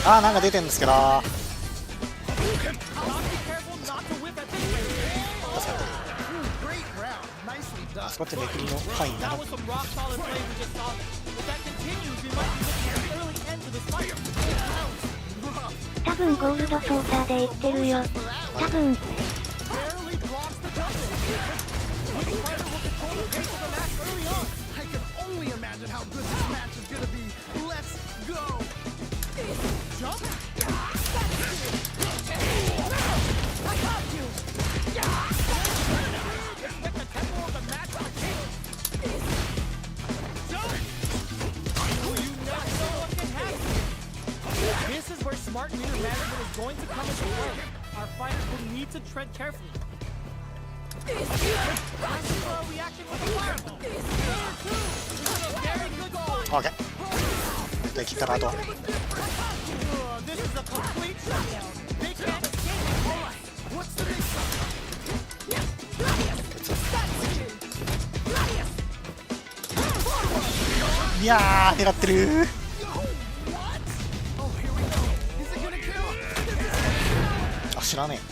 あー、なんか出てんですけど。あそこってめくりの範囲だな。多分ゴールドソーサーで言ってるよ多分This is where smart meter management is going to come into play. Our fighters will need to tread carefully. Reaction with a fireball. Very good goal. オッケー。できたらあとは。This is a complete shutdown. They can't escape. All right. What's the next one? いやー、狙ってる。あ、知らねえ。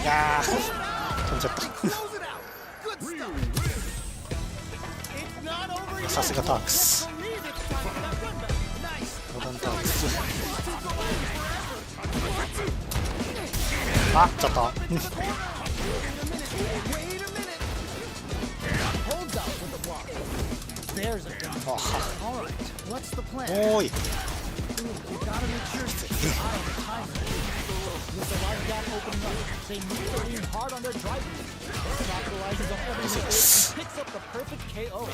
いやー、飛んじゃった。さすがタークス。ロボンタークス。あ、ちょっと。There's a gun. All right. What's the plan? おーい。 You gotta make sure to keep your eye on the timer. With the light gap opening up, they need to lean hard on their driving. Capitalizes on every mistake and picks up the perfect KO.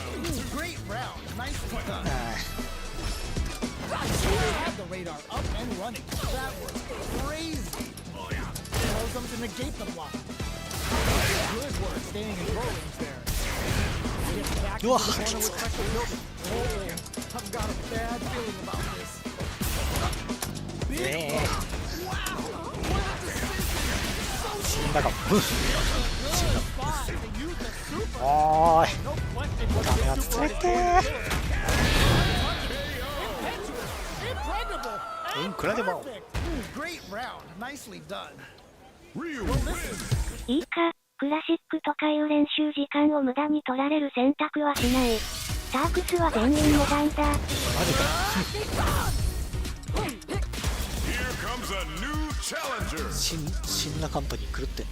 Great round. Nicely done. Had the radar up and running. That was crazy. Allows them to negate the block. Good work staying in throw range there. Back into the corner with pressure building. Oh, I've got a bad feeling about this. Big wow! What a decision! 死んだかも。死んだ。 Spot to use the super. おーい。 No question what ダメや this つ super 連れ is. て Impetuous. ー。インクラディブル。 Great round. Nicely done. Ryu. Well, listen. いいかクラシックとかいう練習時間を無駄に取られる選択はしないタークスは全員無断だマジか。 Here comes a new challenger. 死んだカンパニー狂ってんな。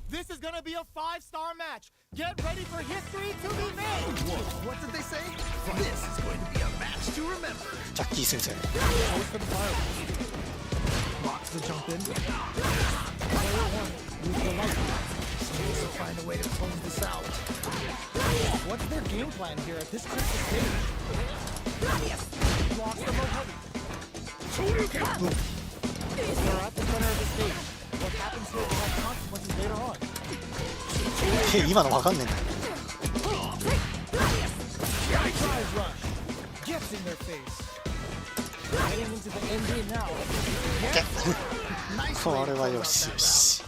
This is gonna be a 5-star match. Get ready for history to be made. What did they say? This is going to be a match to remember. ジャッキー先生。 Goes for the fire. Blocks the jump in. Player 1 uses the light. Needs to find a way to close this out. What's their game plan here at this critical stage? Blocks the low heavy. They're at the center of the stage. What happens here will have consequences later on. 今のわかんねえんだ。 Drive rush. Gets in their face. Heading into the ND now. オッケー。これはよしよし。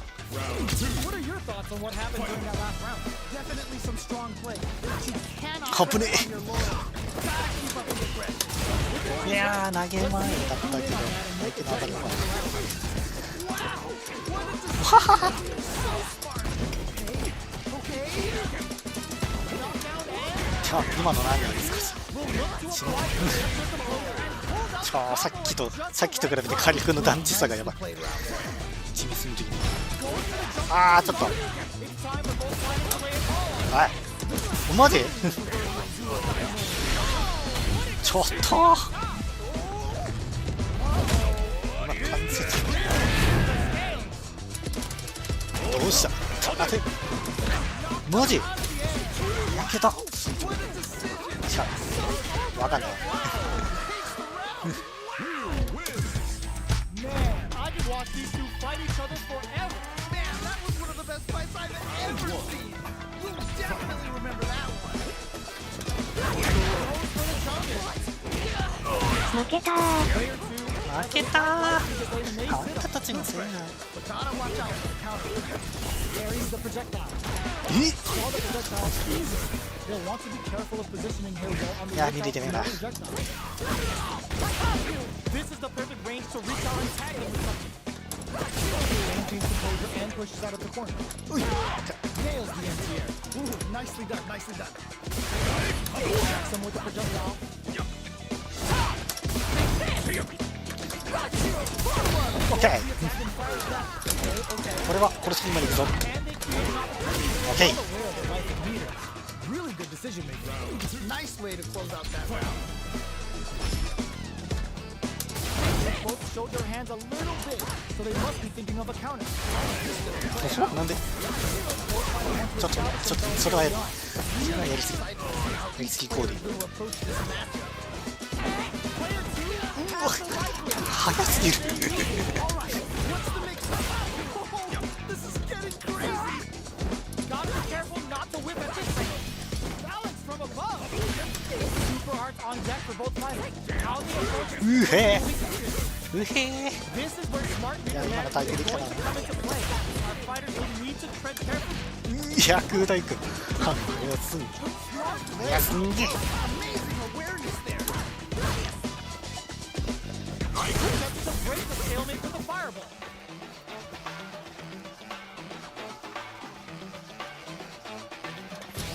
What are your thoughts on what happened during that last round? Definitely some strong play. But you cannot カップね。 rest on your laurels. Gotta keep up with the grip. いやー投げ前だったけど相手の当たりがははは今の何ですかさっきと比べて火力の団地さがやばい。一味する時にあーちょっとはいマジちょっと今関節どうしたあてマジ焼けたわかんないI could watch these two fight each other forever. Man, that was one of the best fights I've ever seen. You'll definitely remember that one. 負けたー。負けたーあんたたちのせいだ But gotta watch out for the counter. Carries the projectile. え While the projectile is easy, you'll want to be careful of positioning his bow on the Yeah, lookout need to for do the that. projectile. This is the perfect range to reach out and tag him with something. Maintains composure and pushes out of the corner. Nails the anti-air. Ooh, nicely done, nicely done. Attacks him with the projectile. OK これはこれ次までいくぞ OK Aware of the right meter. Really good decision making. Nice way to close out that round. Both showed their hands a little big, so they must be thinking of a counter. なんでちょっとそれはやりすぎコーディ早すぎる This is getting crazy. Gotta be careful not to whip at this thing. Balance from above. Super hearts on deck for both fighters. How they approach うへうへ this is where smart meter 今の management タイプ is できた going な to come into play. Our fighters will need to tread carefully. いや空大君いやすんげえ Amazing awareness there. Attempting to break the stalemate with the fireball.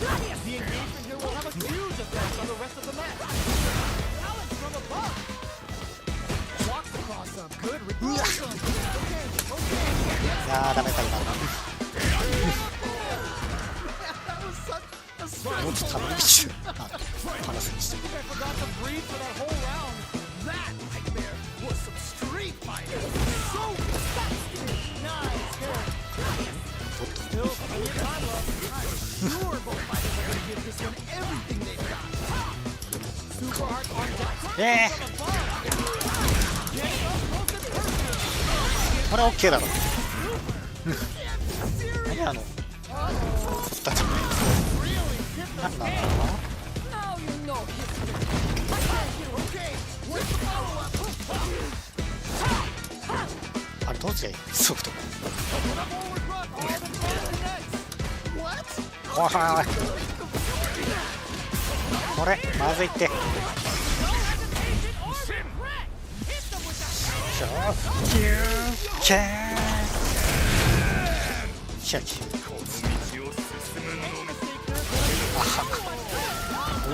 The engagement here will have a huge effect on the rest of the match. Balance from above. Walks across a good うわいやーダメか今の That was such a もうちょっと楽しい話にして I forgot to breathe for that whole round. that right there was some street fighting. So nice hit. Still plenty of time left. Sure, both fighters are gonna give this one everything they've got. Super hearts on deck. えー これ OK だろ何あのスタチなんだろう Now you know history. Okay, where's the follow-up? あれどうすりゃいいソフト What? おいこれまずいってキューキャーキャーキュ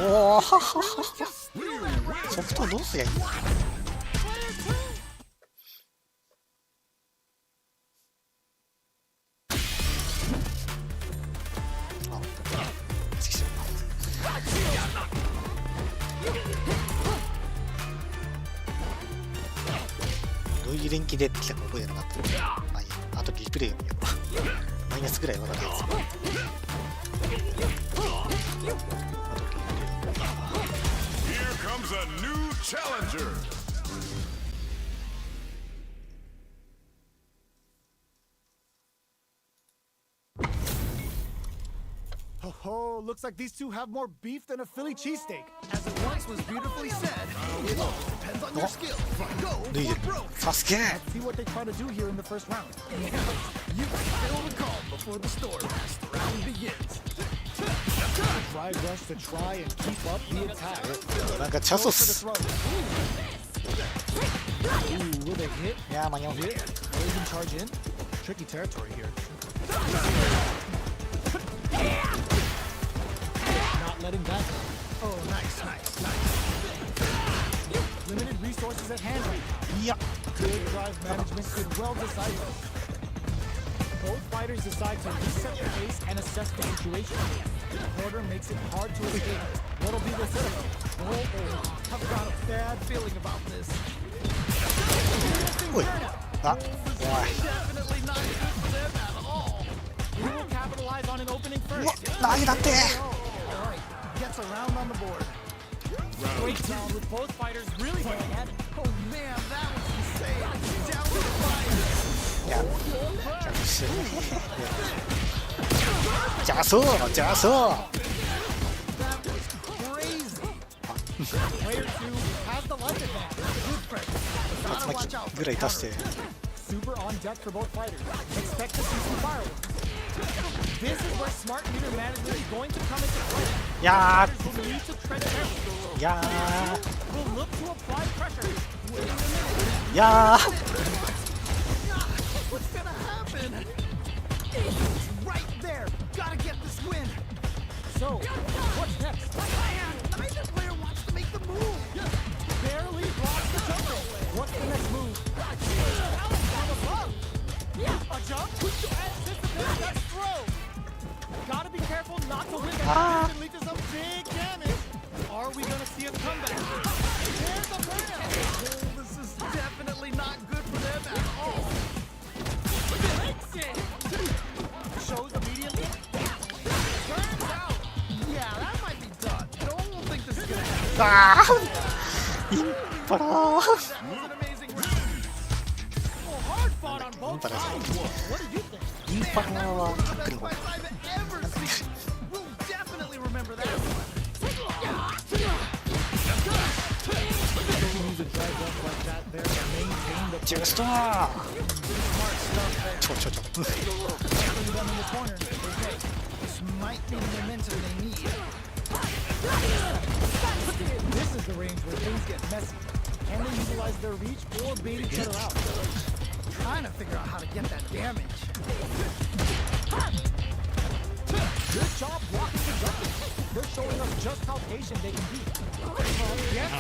ーおおソフトどうすりゃいいんだどういう連携でやってきたか覚えてなかったあ、いいやあとリプレイを見ようマイナスぐらい分かったやつ Here comes a new challenger. Oh, looks like these two have more beef than a Philly cheesesteak. As it once was beautifully said, it all depends on your skill. Go 脱いで or る broke. サスケ See what they try to do here in the first round. You can feel the calm before the storm as the round begins. Drive rush to try and keep up the attack. なんかチャソ For the ス throw. Ooh, will they hit? いやー間に合う。 Whip, or even charge in? Tricky territory here. Not letting that go. Oh, nice. Limited resources at hand right now. いや Good drive management could well decide this. Both fighters decide to reset the pace and assess the situation. Order makes it hard to escape. What'll be the setup? Oh, I've got a bad feeling about this. おいあおい Definitely not good for them at all. Who will capitalize on an opening う first? わ投げだって Alright, gets around on the board. Breakdown with both fighters really going at it. Oh man, that was insane. Down to the fire. いや逆してるねじゃあそうじゃあそう That was crazy. Player 2 has the life advantage. Good pressure. 竜 Gotta watch 巻 out. ぐらい足して Super on deck for both fighters. Expect to see some fireworks. This is where smart meter management is going to come into play. いや Fighters will need to tread carefully. ーいや Will look to apply pressure. ーいや What's gonna happen? It's right there. Gotta get this win. So, what's next? Neither player wants to make the move. Barely blocks the jump rope. What's the next move? A jump? Anticipate that throw. Gotta be careful not to whip it and lead to some big damage. Are we gonna see a comeback? Here's the plan. Oh, this is definitely not good for them at all. Breaks it. Shows immediately. Turns out. Yeah, that might be done. Don't think this is gonna happen. あーインパラー That was an amazing round. Well, hard fought on both But I- sides. What do you think? インパラーはタックル Best の fight I've ever seen. We'll definitely remember that one. Continues to drive up like that there to maintain the ジューストー smart stuff there. ちょPutting them in the corner. Okay. This might be the momentum they need. This is the range where things get messy. Can they utilize their reach or bait each other out? Trying to figure out how to get that damage. Good job blocking the jumping. They're showing us just how patient they can be. Yes.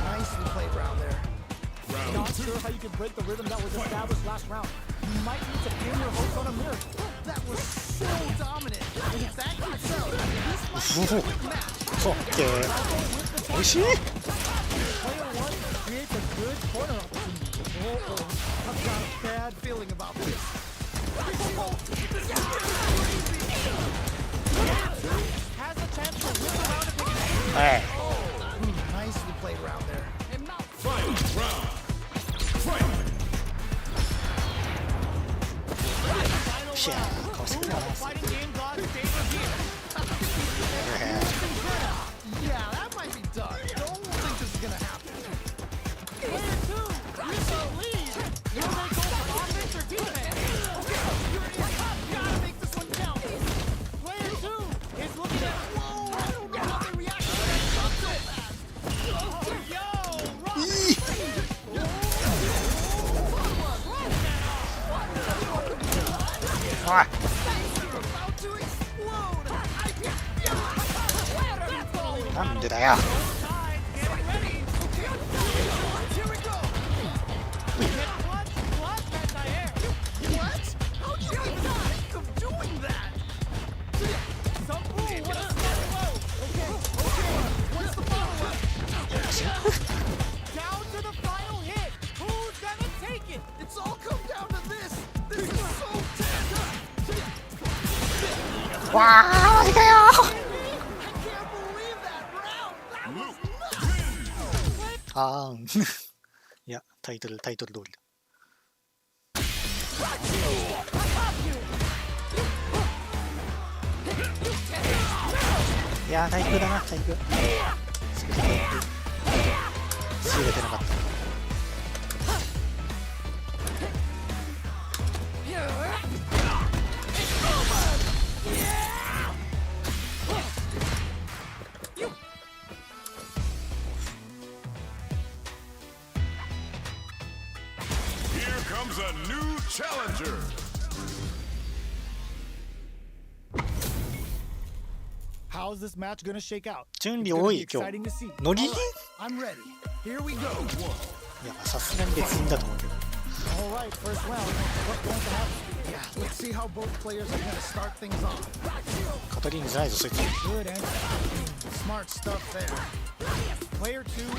Nicely played round there. Not sure how you can break the rhythm that was established last round. You might need to pin your hopes on a miracle. That was so dominant. And if that keeps up, this might be a quick match. オッケーおいしい Player 1 creates a good corner opportunity. Oh, I've got a bad feeling about this. Has a chance to whip around and take it. はい Nicely played round there. ピャーかわしてくれよな Fighting game gods favor here. Yeah, that might be done. Don't think this is gonna happen. Player 2, you should lead. Will they go for offense or defense? You're in. Gotta make this one count. Player 2 is looking at. Whoa, I don't know how they react to that shot so fast. Oh, yo, rock. おい They're about to explode. なんでだよ Tide, getting ready. Here we go. Get clutch, clutch, anti-air. What? How'd you even think of doing that? Some fool, what a smart blow. Okay. What's the follow-up? Down to the final hit. Who's gonna take it? It's all come down to this. This is so tense. わーマジかよ I can't believe that round. That was nuts. あーんいやタイトル通りだいやー対空だな対空すぐれてなかった comes a new challenger. How's this match gonna shake out? 準 It's 備 gonna 多 be い今 exciting 日 to see. ノリい I'm ready. Here we go. やさすがに別にだと思うけど All right, first round. What's going to happen? Yeah, let's see how both players are gonna start things off. カトリーヌじゃないぞそいつ Good answer. Smart stuff there. Player 2 chasing him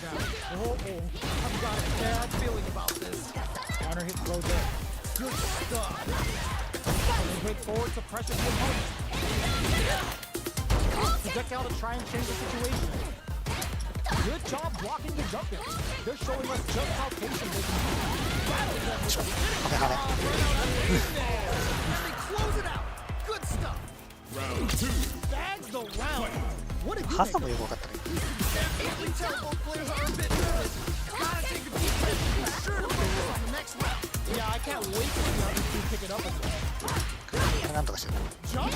down. Oh, I've got a bad feeling about this. Counter hit throw there. Good stuff. They hit forward to pressure the opponent. Projectile to try and change the situation. Good job blocking the jump in. They're showing us just how patient they can be. はめは They close it out. Good stuff. Round 2. Bags the round. What did め you ハ make? サもよく分かったね You can tell both players are a bit nervous. Gotta take a deep breath and be sure to focus on the next round. Yeah, I can't wait to see how these two pick it up again. これなんとかしてる Jump!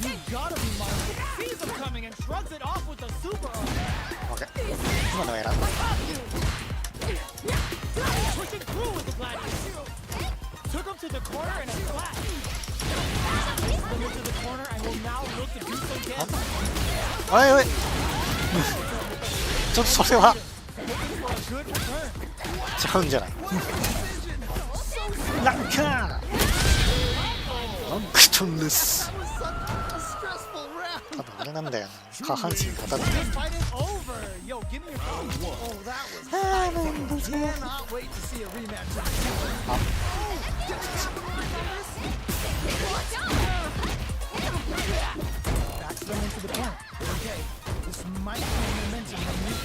You gotta be mindful. Sees him coming and shrugs it off with the super arm. オッケー今のは選んだ Pushing through with the gladiator. Took him to the corner and a flash. Them into the corner and will now look to do so again. おいおいちょっとそれは Looking for a good return. ちゃうんじゃないランカーランクトンです A stressful round. 多分あれなんだよな下半身が当たって This fight is over. Yo, give me your phone. Oh, that was high fun. Cannot wait to see a rematch. Backs them into the corner. Okay, this might be momentum they need.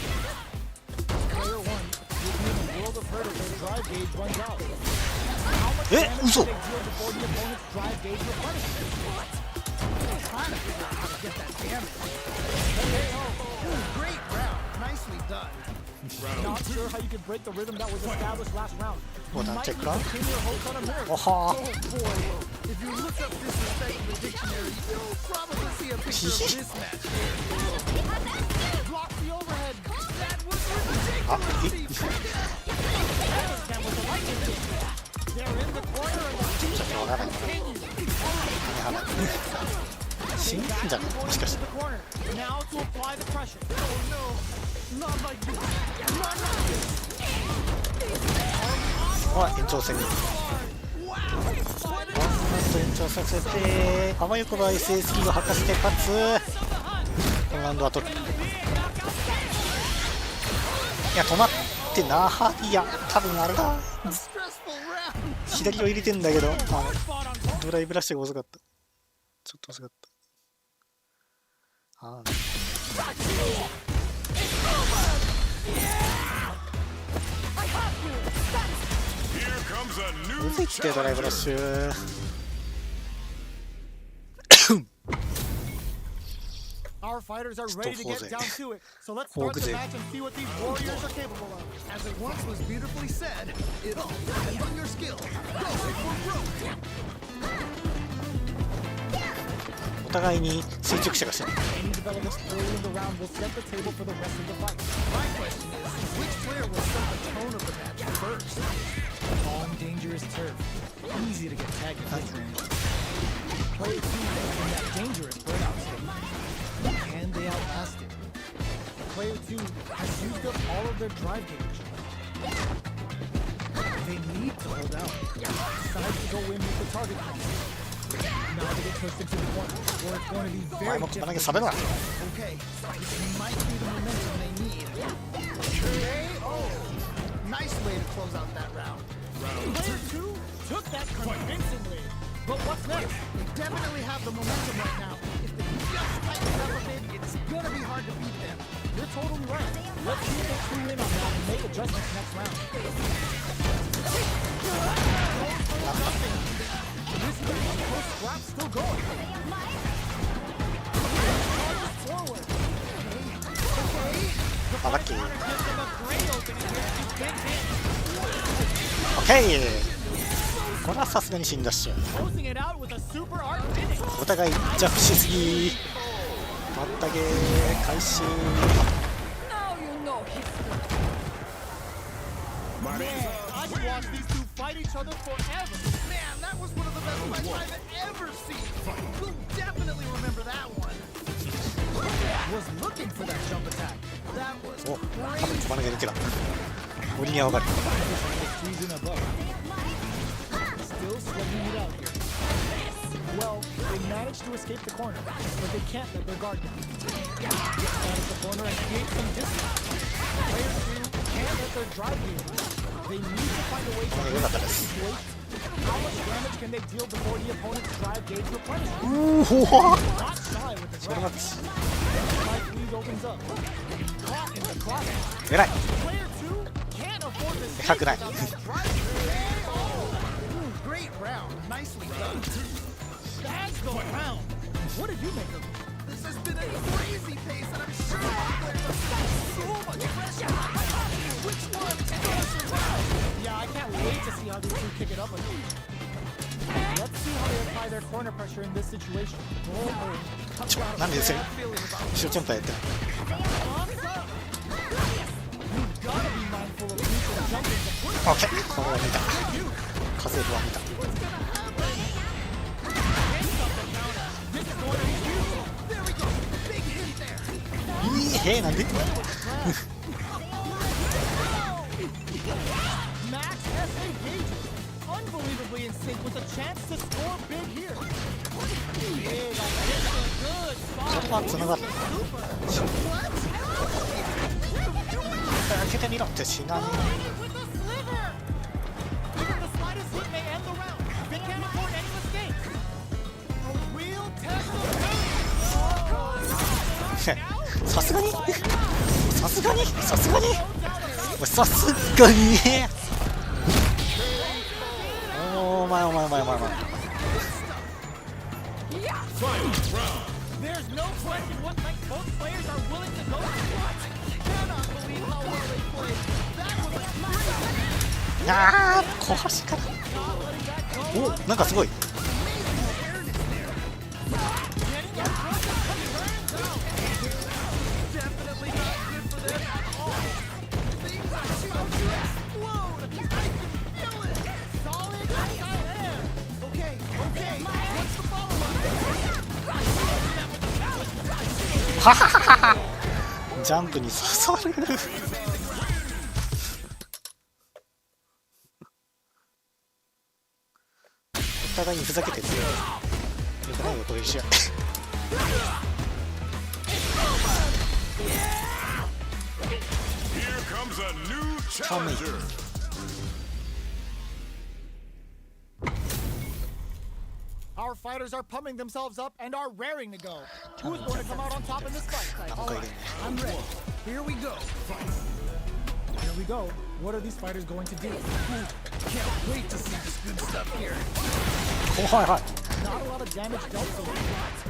Player 1 gives me a world of hurt if their drive gauge runs out. How much え damage 嘘 do they deal before the opponent's drive gauge replenishes? Trying to figure out how to get that damage. Great round. Nicely done. Not sure how you could break the rhythm that was established last round. You Hold on, might check need round. to pin your hopes on a miracle. おは Oh boy, if you look up disrespect in the dictionary, you'll probably see a picture of this match here. Block the overhead. That was あ ridiculous. い That was the lightning kick. They're in the corner and the ちょっとわからない continues. はめはめ死んだんじゃないもしかし To て the corner. Now to apply the pressure. Oh no, not like this. Not like this. おい延長戦に Wow. 延長させてあわよくば SSB を吐かせて勝つこのラウンドは取るいや止まってなはいや多分あれだ Stressful round. 左を入れてんだけどドライブラッシュが遅かったちょっと遅かったああ Here comes a む new ずいってドライブラッ challenger. シュ Our fighters are ready to Still get down to it. So let's Hold start the it. match and see what these warriors are capable of. As it once was beautifully said, it all depends on your skill. Go for broke. お互いに垂直者がしてる Any developments early in the round will set the table for the rest of the fight. My question is, which player will set the tone of the match first? On dangerous turf. Easy to get tagged in this range. Player 2 is in that dangerous burnout state. And they outlasted. Player 2 has used up all of their drive gauge. They need to hold out. Decides to go in with the target count. Now they get pushed into the corner, where it's going to be お very 前もこんなだけ difficult. さべるな Okay, this might be the momentum they need. KO! Nice way to close out that round. Player 2 took that convincingly. But what's next? They definitely have the momentum right now. If they just tighten up a bit, it's gonna be hard to beat them. You're totally right. Let's see if they clue in on that and make adjustments next round. This is the close scrap still going. Forward. あラッキー Gives them a great opening here to big hit. オッケーこれはさすがに死んだっしょ Closing it out with a super art finish. お互いジャンプしすぎまったげー開始 My Man, I could watch these two fight each other forever. Man, that was one of the best fights I've ever seen. You'll definitely remember that one. Was looking for that jump attack. That was お、多分飛ばなきゃいけない。森には分かる。 Squeezing above. Still slugging it out here. Well, they managed to escape the corner, but they can't let their guard down. Get out of the corner and create some distance. Players 2 can't let their drive deal. They need to find a way toよかったです。 wait. How much damage can they deal before the opponent's drive gauge replenishes? うわ Not shy with the それ grab. マッチ。 Life lead opens up. Caught in the crosshair. 偉い。 Player 2 can't afford to 高くない。 great round. Nicely done. That's the round. What did you make of it? This has been a crazy pace, and I'm sure our players are feeling so much pressure. Which one's gonna survive? Yeah, I can't wait to see how these two kick it up again. Let's see how they apply their corner pressure in this situation. Oh, oh. ちょ、なんでですよ。一生チャンパーやってる。 You've got to be mindful of neutral jumping to push. オッケー。これは見た。風は見た。 This is going to be huge. There we go. Big hit there. いい、なんで Max SA gauges. Unbelievably in sync with a chance to score big here. Big, this is a good ちょっ spot. と待って、つながる。開けてみろってしない。 With the sliver. Even the slightest hit may end the round. They can't afford any mistakes. A real test of さすがにさすがにさすがにさすがにお前お前お前お前お前 There's no question what length both players are willing to go. Cannot believe how well they played. That was a あー小橋からおなんかすごい definitely not good for them at all. Things are about to explode. I can feel it. Solid outside air. Okay, okay. What's the follow-up? ははははジャンプに刺さるお互いにふざけて強いよくないよこういう試合 Here comes a new challenger. Our fighters are pumping themselves up and are raring to go. Who's going to come out on top in this fight? なんかいるね I'm ready. Here we go. Here we go. What are these fighters going to do? Can't wait to see this good stuff here. はいはい Not a lot of damage dealt so far.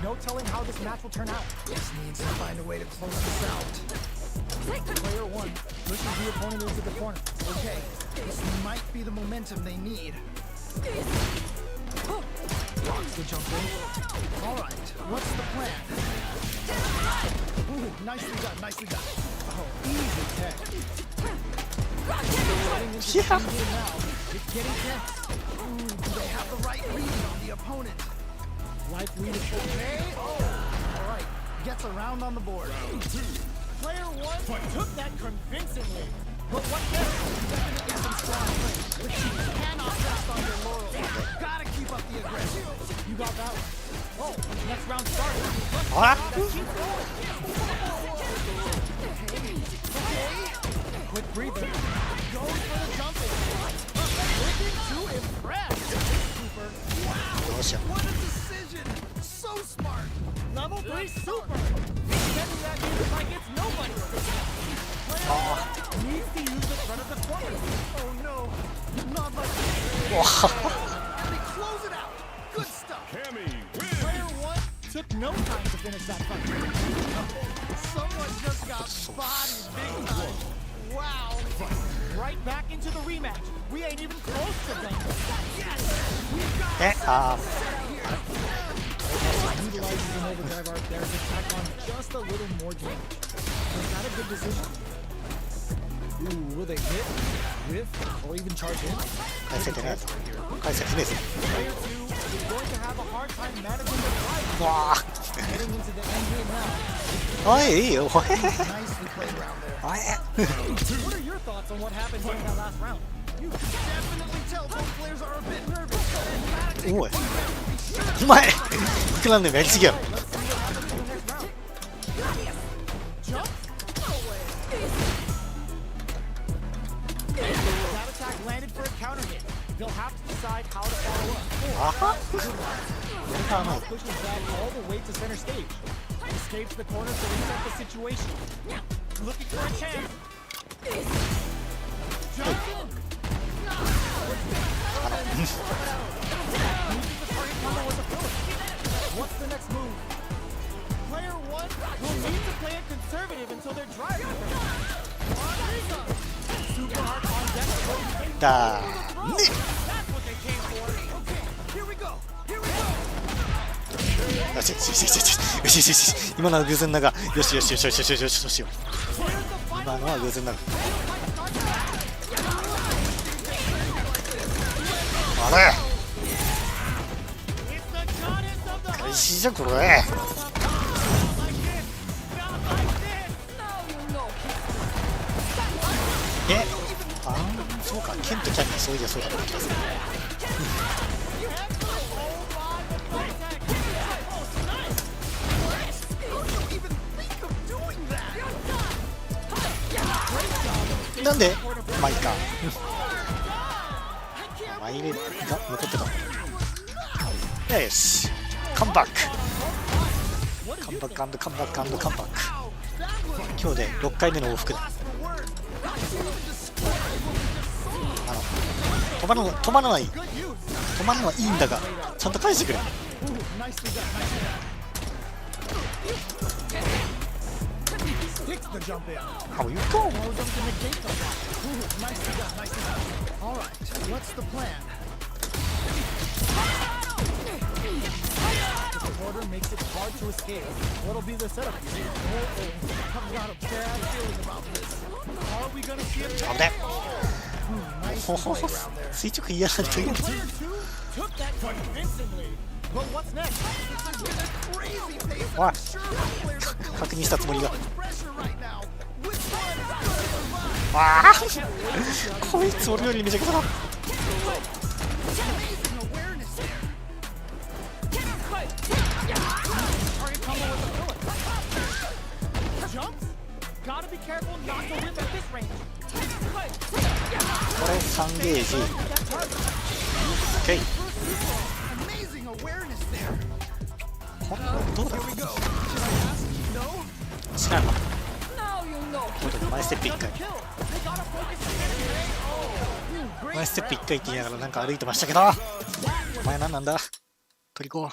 No telling how this match will turn out. Just needs to find a way to close this out. Player 1 pushes the opponent into the corner. Okay, this might be the momentum they need. Blocks the jump in. All right, what's the plan? Ooh, nicely done, nicely done. Oh, easy tech. Yeah. Now, it's getting tense. Ooh, do they have the right read on the opponent? Life lead is okay. All right, gets a round on the board. Player 1 took that convincingly. But what next? Definitely some strong plays, but you cannot rest on your laurels. Gotta keep up the aggression. You got that one. Oh, next round started. あら Quick breather. Goes for the jumping. Looking to impress. Super. よっしゃ What a decision! So smart. Level 3 super. Extending that unit like it's nobody. Player 1 needs to use the front of the corner. Oh no, not like this. わ And they close it out. Good stuff. Cammy wins. Player 1 took no time to finish that fight. Someone just got bodied big time. Wow. Right back into the rematch. We ain't even close to them. えあ Utilizes an overdrive art there to tack on just a little more damage. Was that a good decision? Ooh, will they hit, whiff, or even charge in? 返せてねえぞ返せてねえぞ Player 2 is going to have a hard time managing the drive. うわ Getting into the end game now. おいいいよおい Nicely played around there. おい What are your thoughts on what happened during that last round? You can definitely tell both players are a bit nervous. おいお前いくらなんでもやりすぎやろ Let's see what happens in the next round. Jump? That attack landed for a counter hit. They'll have to decide how to follow up. あはやりたない Pushes back all the way to center stage. Escapes the corner to reset the situation. Looking for a chance. Jump in. Uses the target combo with a filler. What's the next move? Player 1 will need to play it conservative until they're driving. Super hard on deck. だね That's what they came for. Okay, here we go. Here we go. よしよしよしよしよしよしよし今のは偶然だがよしよしよしよしよしよしよしよしよ Here's the final. 今のは偶然だがあれ It's the goddess of the 開始じゃんこれ like this. Not like this. えあーそうかケンとキャンにそういやそうだった気がする なんでマイかマイレが残ってたよしカムバックカムバックカムバックカムバックカムバック今日で6回目の往復だ止まらないいいんだがちゃんと返してくれ Takes the jump in. How you go? Throws them to negate them. Ooh, nicely done, nicely done. All right, what's the plan? The quarter makes it hard to escape. What'll be the setup here? I've got a bad feeling about this. Are we gonna see it? 危ね Nice ほほ play ほ around there. 垂直嫌なんて Player 2 took that convincingly. But what's next? This has been a crazy pace, and おい I'm sure both players are feeling 確認したつもりが pressure right now. Which one is gonna survive? わあこいつ俺よりめちゃくちゃだ Amazing awareness there. Target combo with a filler. Jumps? Gotta be careful not to whip at this range. これ3ゲージ OK Amazing awareness there. これどうだ Here we go. Should I ask? No? 知らんわ Now you know. ちょっと前ステップ1回 Kill. They gotta focus and oh. 前ステップ1回って言いながらなんか歩いてましたけどお前何なんだトリコ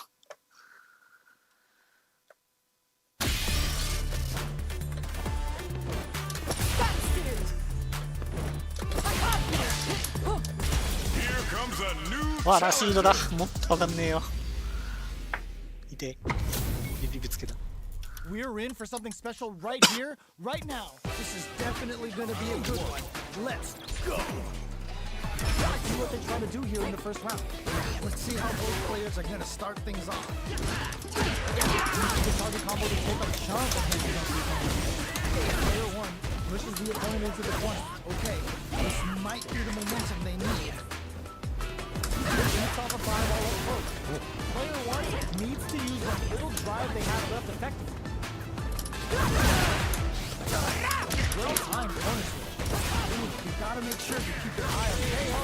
Here comes a new わあらしいのだもっとわかんねえよいて指ぶつけた We're in for something special right here, right now. This is definitely going to be a good one. Let's go. Let's see what they're trying to do here in the first round. Let's see how both players are going to start things off. The target combo to take a chunk of his Player 1 pushes the opponent into the corner. Okay, this might be the momentum they need. Shoots off a fireball up close. Player 1 needs to use what little drive they have left effectively. Well timed corner switch. Ooh, you gotta make sure you keep your eye on the KO.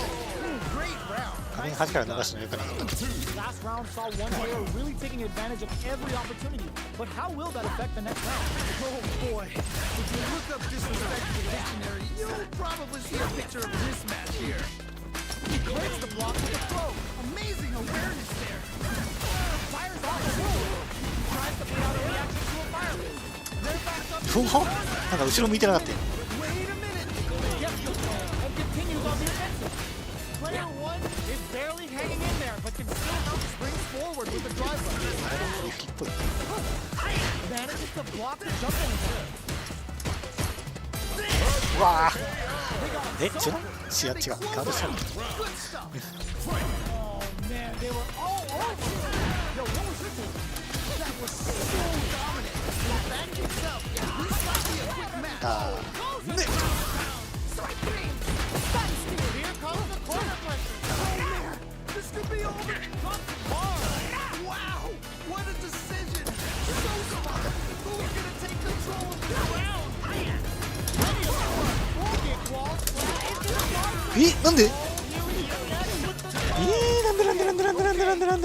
Great round. 画面端から流すのよくなかった Last round saw one player really taking advantage of every opportunity. But how will that affect the next round? Oh boy. If you look up disrespect in the dictionary, you'll probably see a picture of this match here. He clears the block with a throw. Amazing awareness there. Fires off the wall. Tries to put out a reaction to a fire. They're back up. うわなんか後ろ向いてなかったよ Wait a minute. Gets the throw and continues on the offensive. Player 1 is barely hanging in there, but can still help spring forward with the drive rush. 雪っぽい Manages to block the jump in. うわえ、違う？違う、ガードしたの。 Oh man, they were all over it. Yo, what was your take? That was so dominant. And that itself, this might be a quick match. あーね Here comes the corner pressure. Oh man, this could be over. Wow, what a decision. So smart. Who's gonna take control of this round? え、なんで？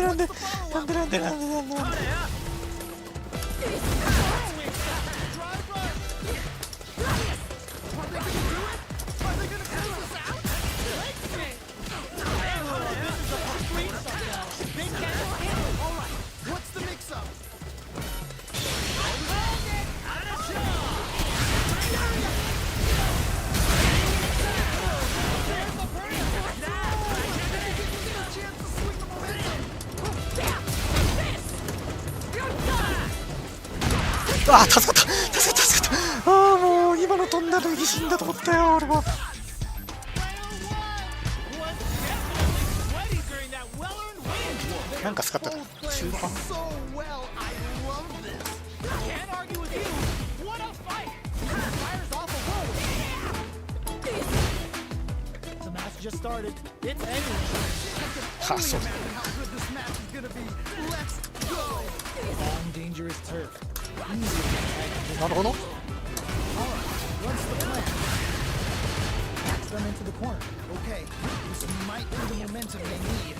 なんでWhat's the mix-up? あー、助かった。ああ、もう今の飛んだのに死んだと思ったよ、俺は。なんかスカッとだ。中盤 So well, I love this. Can't argue with you. What a fight! Fires off a whirlwind. The match just started. It's ending. はあ、そうだ。 How good this match is gonna be. Let's go. Long, dangerous turf. なるほど。 What's the plan? Backs them into the corner. Okay, this might be the momentum they need.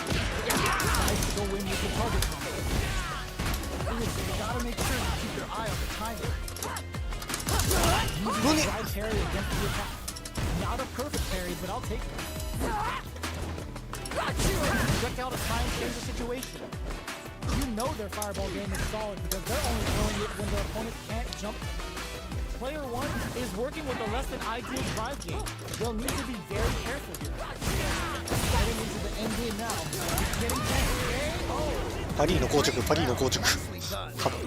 Tries to go in with the target combo. You gotta make sure you keep your eye on the timer. Using the drive parry against the attack. Not a perfect parry, but I'll take it. Check out a time change the situation. You know their fireball game is solid because they're only throwing it when their opponent can't jump. Player 1 is working with a less than ideal drive game. They'll need to be very careful here. Getting into the end game now. It's getting tense. パリーの硬直。多分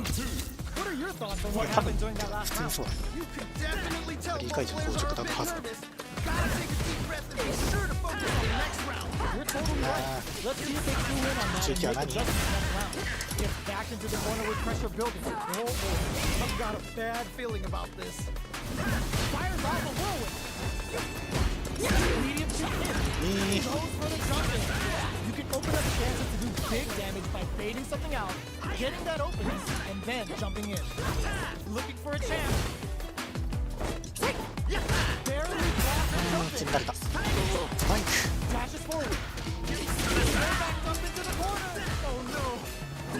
What are your thoughts on what happened during that last 普通に round? そうだ。 You could definitely tell パリー both 解除の players 硬 are 直 a だった bit はず。 nervous. Gotta take a deep breath and be sure to focus on the next round. You're totally right. Let's see if they clue in on that and make adjustments next round. Get back into the corner with pressure building. I've got a bad feeling about this. Fires off a whirlwind. Medium to hit. Goes for the jump in. You can open up chances to do big damage by baiting something out, getting that opening, and then jumping in. Looking for a chance. Barely past the jump ち in. んだれた。マイク。 Dashes forward. Back up into the corner. Oh no.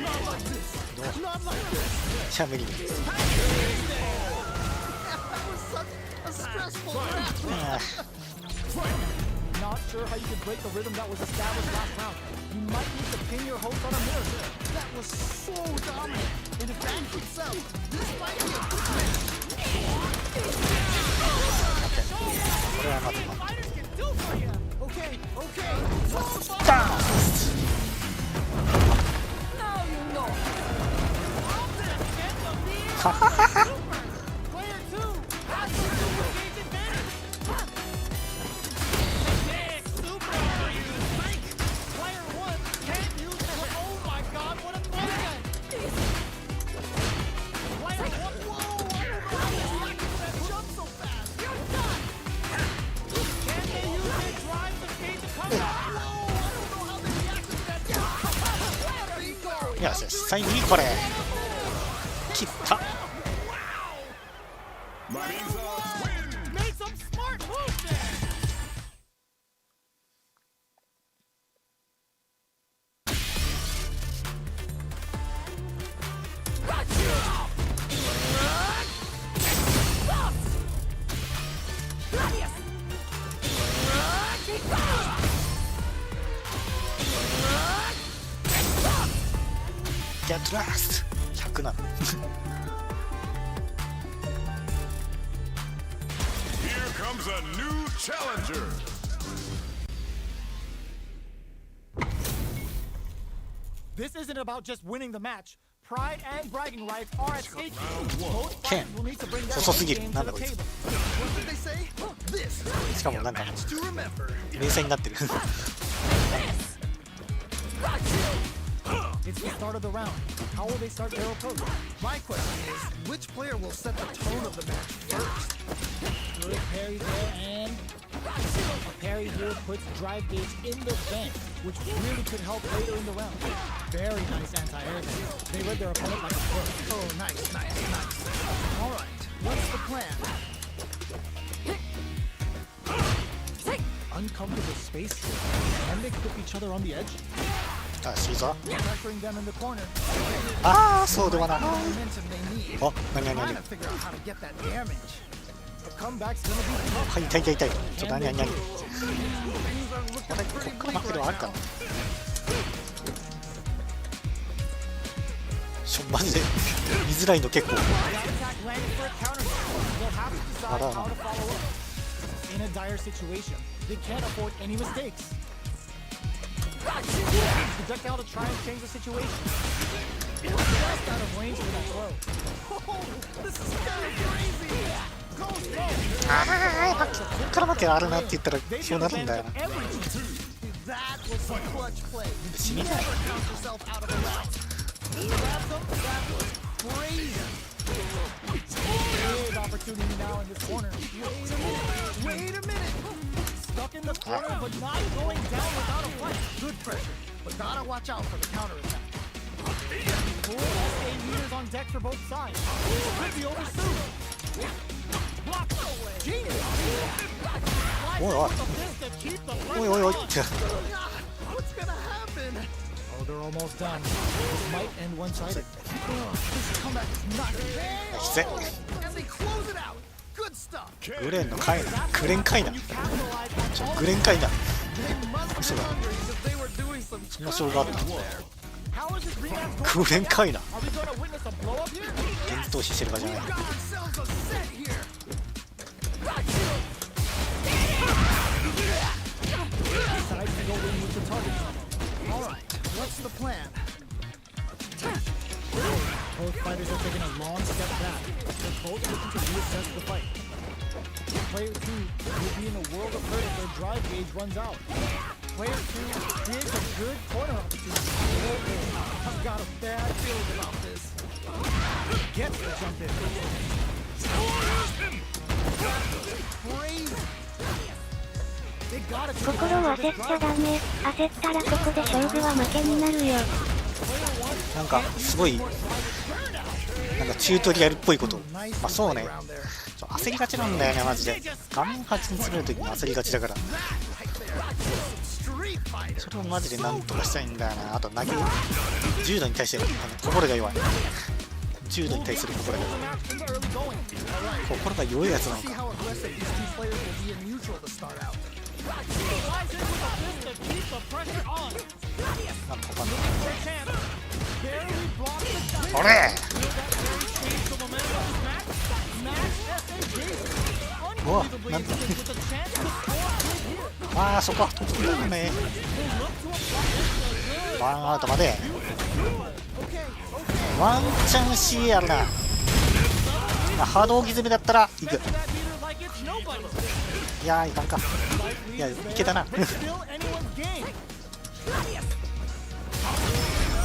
Not like this. Not like this. シャメリン。 That was such a stressful round. あ Not sure how you can break the rhythm that was established last round. You might need to pin your host on a mirror. That was so dominant. And if that keeps up, this might be a quick match. これはまず Fighters can do for you. Okay, okay. ダーン。 Now you know. Offset against the Super. Player 2 has to engage advantage. Big super overuse. Player 1 can't use it. Oh my god, what a threat. Player 1. Whoa, I don't know how they reacted to that jump so fast. Can they use their drive to fade the comeback? Whoa, I don't know how they reacted to that jump. Bingo. よしよし、最後にこれ。切った。 Made some smart moves there. Get last 100なの。 Here comes a new challenger. This isn't about just winning the match. Pride and bragging rights are at stake. Both Ken, parties will need to bring their 遅すぎる。 game な to んだ the こいつ。 table. What did they say? This is しかもなんか match to remember. 連載になってる。 It's the start of the round. How will they start their approach? My question is, which player will set the tone of the match first? Good parry there, and a parry here puts drive gauge in the vent, which really could help later in the round. Very nice anti-air there. They read their opponent like a book. Oh, nice. All right, what's the plan? Uncomfortable space here. Can they clip each other on the edge? あ、シーザー。 Pressuring them in the corner. ああ、そうではない。 Momentum they need. あ、なになにな Trying に。 to figure out how to get that damage. The comeback's gonna be tough. はい、痛い痛い痛い。ちょっとなになになに。 Things are looking これ、こ pretty っから負 bleak ける right あるか now. な。マジで見づらいの結構。 That attack landed for a counter. They'll have to decide how to follow up. In a dire situation, they can't afford any mistakes. Projectile to try and change the situation. Just out of range for that throw. Oh, this is kind of crazy. Go slow. ああ、こっから負けあるなって言ったら They そう took なるんだ advantage よな。 of everything. That was a clutch play. 死に Never count yourself out of a round. Grab them. That was crazy. Big opportunity now in this corner. Wait a minute. Stuck in the corner, but not going down without a fight. Good pressure, but gotta watch out for the counter attack. Full SA meters on deck for both sides. Could be over soon. Block. Genius. おいおい The fist to keep the おいおいおい。 What's gonna happen? Oh, they're almost done. This might end one-sided. This comeback is not bad. きつい。 And they close it out. Good stuff. グレンの回だ。グレン回だ。 You capitalize on all グレン回だ。 They must have been hungry because they were doing some そんな勝負があった。 How is this rematch going? グレン回だ。 Are we going to witness a blow up here? 伝統視してる場じゃない Got ourselves a set here. Decides to go in with the target. All right, what's the plan? Both fighters are taking a long step back. They're both looking to reassess the fight. Player 2 will be in a world of hurt if their drive gauge runs out. Player 2 creates a good corner opportunity. I've got a bad feeling about this. Gets the jump in. Crazy. They gotta take 心を advantage 焦 of っ the ちゃダメ。焦ったらここで勝負は負けになるよ。なんかすごいなんかチュートリアルっぽいこと。まあそうね。焦りがちなんだよねマジで。画面8に詰めるときに焦りがちだから。 Street fighter. それをマジでなんとかしたいんだよな。あと投げ柔道に対して心が弱い。柔道に対する心が弱い。 match in the early going. 心が弱いやつなの See か。 how aggressive these two players will be in neutral to start out. Flies in with a fist to keep the pressure on. なんかわかんない。 For a chance. Barely blocks the あれ Will that very change the momentum of this match? Match SAG. Whoa, Unbelievably man. intense with a chance to score big here. ああそこは飛んだよね。 They look to apply this ワンアウトまで Okay. ワンチャン CR だ。波動ギズメだったら行く。 that meter like it's nobody's. いやーいかんか。いやいけたな。 But still anyone's game.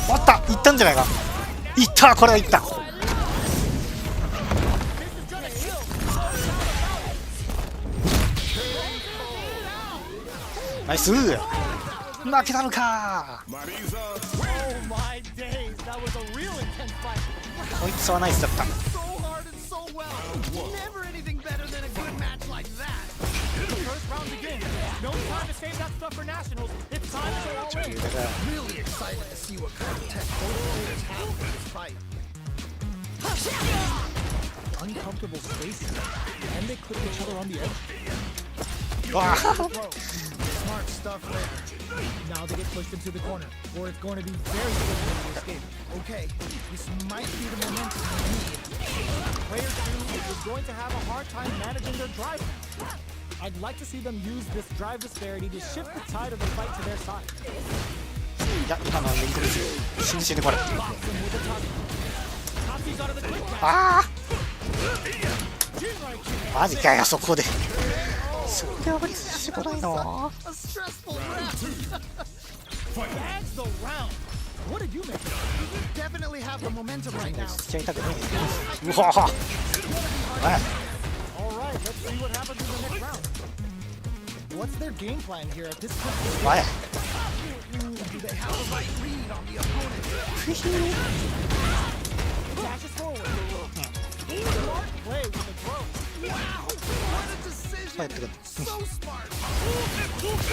おった行ったんじゃないか。行ったこれは行った。 This is gonna kill. ナイス負けたのか。 Marisa. Oh my days. That was a real intense fight. こいつはナイスだった。 So hard and so well. Never anything better than a good match like that. The first round begins. No time to save that stuff for nationals. It's time to go all in. Really excited to see what kind of tech both players have for this fight. Uncomfortable spaces. And they clip each other on the edge. わあ Throw. Smart stuff there. Now they get pushed into the corner, or it's going to be very difficult to escape. Okay, this might be the momentum we need. Player 2 is going to have a hard time managing their drive now. I'd like to see them use this drive disparity to shift the tide of the fight to their side. いや今のはリンクです死んで死んでこれ。 Box him with a Tatsi's out of the quick catch. ああ Chin right kick. マジかよそこで。それであまりしてこないの。 A stressful round. That's the round. What did you make? Definitely have the momentum right now. しちゃいたくねえ。うわぁ、All right, let's see what happens in the next round. What's their game plan here at this point? お前 Do they have the right read on the opponent? Dashes forward. Smart play with the throw. Wow! What a decision! 帰ってくる。 So smart.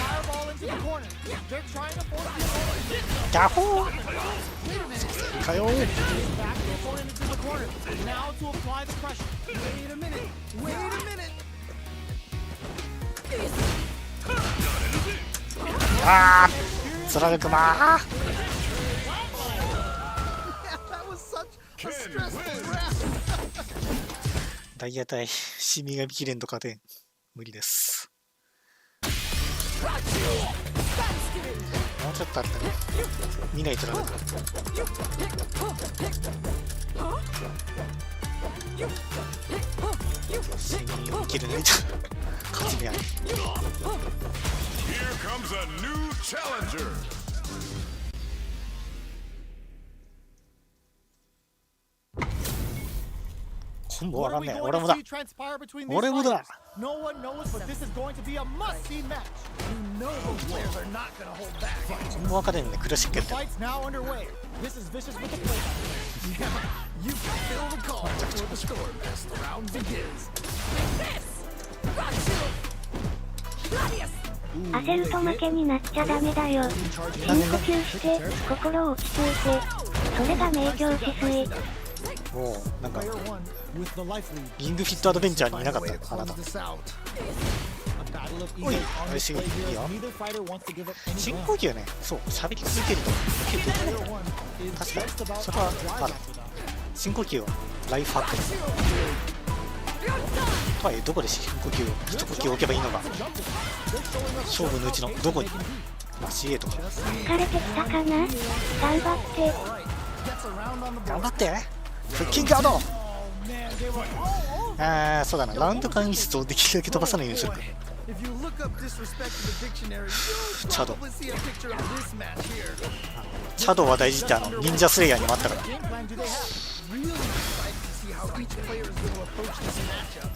Fireball into the corner. They're trying to force the opponent ギャホーかよー。 back the opponent into the corner. Now to apply the pressure. Wait a minute. Wait a minute. あー、つられくまー。 Yeah, that was such a stressful round. ダイヤ対死神記念とかで無理です。もうちょっとあったね。見ないとダメだ。死神を生きるないと勝ち目ある。 Here comes a new challenger. コンボわ What か are ん we ねえ。 going 俺も to だ。 see transpire between these 俺もだ。 fighters? No one knows, but this is going to be a must-see match. You know those players are not gonna hold back. コンボわかんねえクラシックやってる。 Fight's now underway. This is vicious with the playback. You can feel the call before the storm as the round begins. 焦ると負けになっちゃダメだよ。深呼吸して心を落ち着いて、それが明鏡止水。おお、なんか Player one with the life lead. リングフィットアドベンチャーにいなかったあなた。 Close this out. A battle of Oi, egos on I see. display here Yeah. as neither fighter wants to give up any 深 ground. 呼吸はね、そう喋り続けると結構 Player one is 確かに just about そこは to drive ある。 after that. 深呼吸はライフハックだ。とはいえどこで深呼吸を一呼吸置けばいいのか。勝負のうちのどこに、まあ、CA とか疲れてきたかな。頑張って。頑張ってフッキンガード。あー、そうだな、ラウンド間椅子をできるだけ飛ばさないようにするか。 If you look up disrespect in the dictionary, you'll Shadow. probably see a picture of this match here. シャドウは大事って忍者スレイヤーにもあったから。 Game plan do they have? Really excited to see how each player is going to approach this matchup.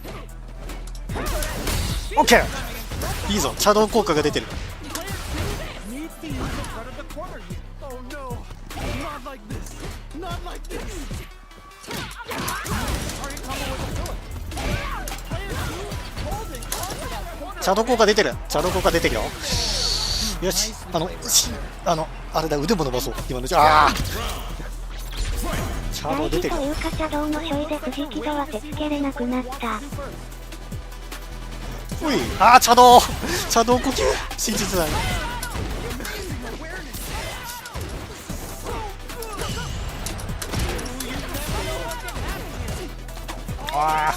オッケー、いいぞ、シャドウ効果が出てる。 Needs to use the front of the corner here. Oh no, not like this, not like this. Target combo with a bullet. Player two holding onto that corner. シャドウ効果出てる。シャドウ効果出てるよ。よし、あれだ、腕も伸ばそう。今のうち、ああ。シャドウ大出てる。事というか茶道の処理で藤木が当てつけれなくなった。おい、ああ、シャドウ。シャドウ呼吸。真実だね。あ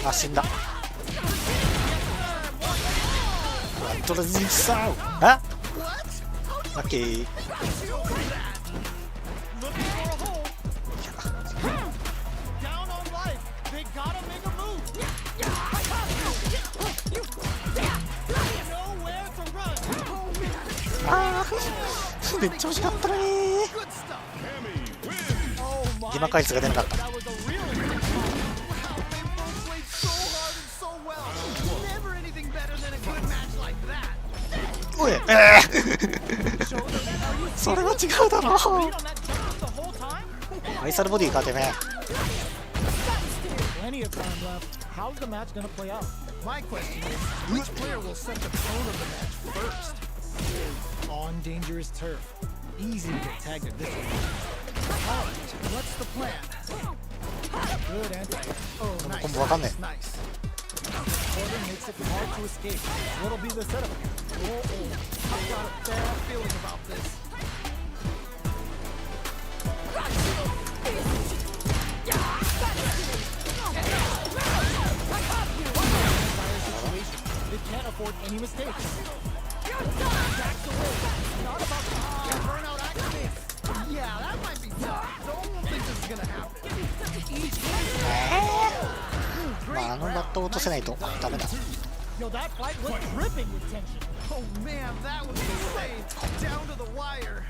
あ。あ、死んだ。トラジさん。あ。オッケー。 Down on life. They gotta make a move. Nowhere to run. ああ。めっちゃ惜しかったねー。 Good stuff. ディマカイルスが出なかった。 That was a real They both played so hard and so well. Never anything better than a good match like that. おい、それは違うだろ on that jump the whole time. アイサルボディかてめえ。 Plenty of time left. How's the match gonna play out? My question is, which player will set the tone of the match first? On dangerous turf. Easy to get tagged at this one. All right, what's the plan? Good anti. Oh, nice, コンボわかんね nice. Jordan makes it hard to escape. What'll be the setup? Oh, I've got a bad feeling about this. They can't afford any mistakes. Burnout activates. Yeah, that might be tough. Don't think this is gonna happen. と落とせないとダメだ。 Yo, that fight was dripping with tension. Oh man, that was insane. Down to the wire.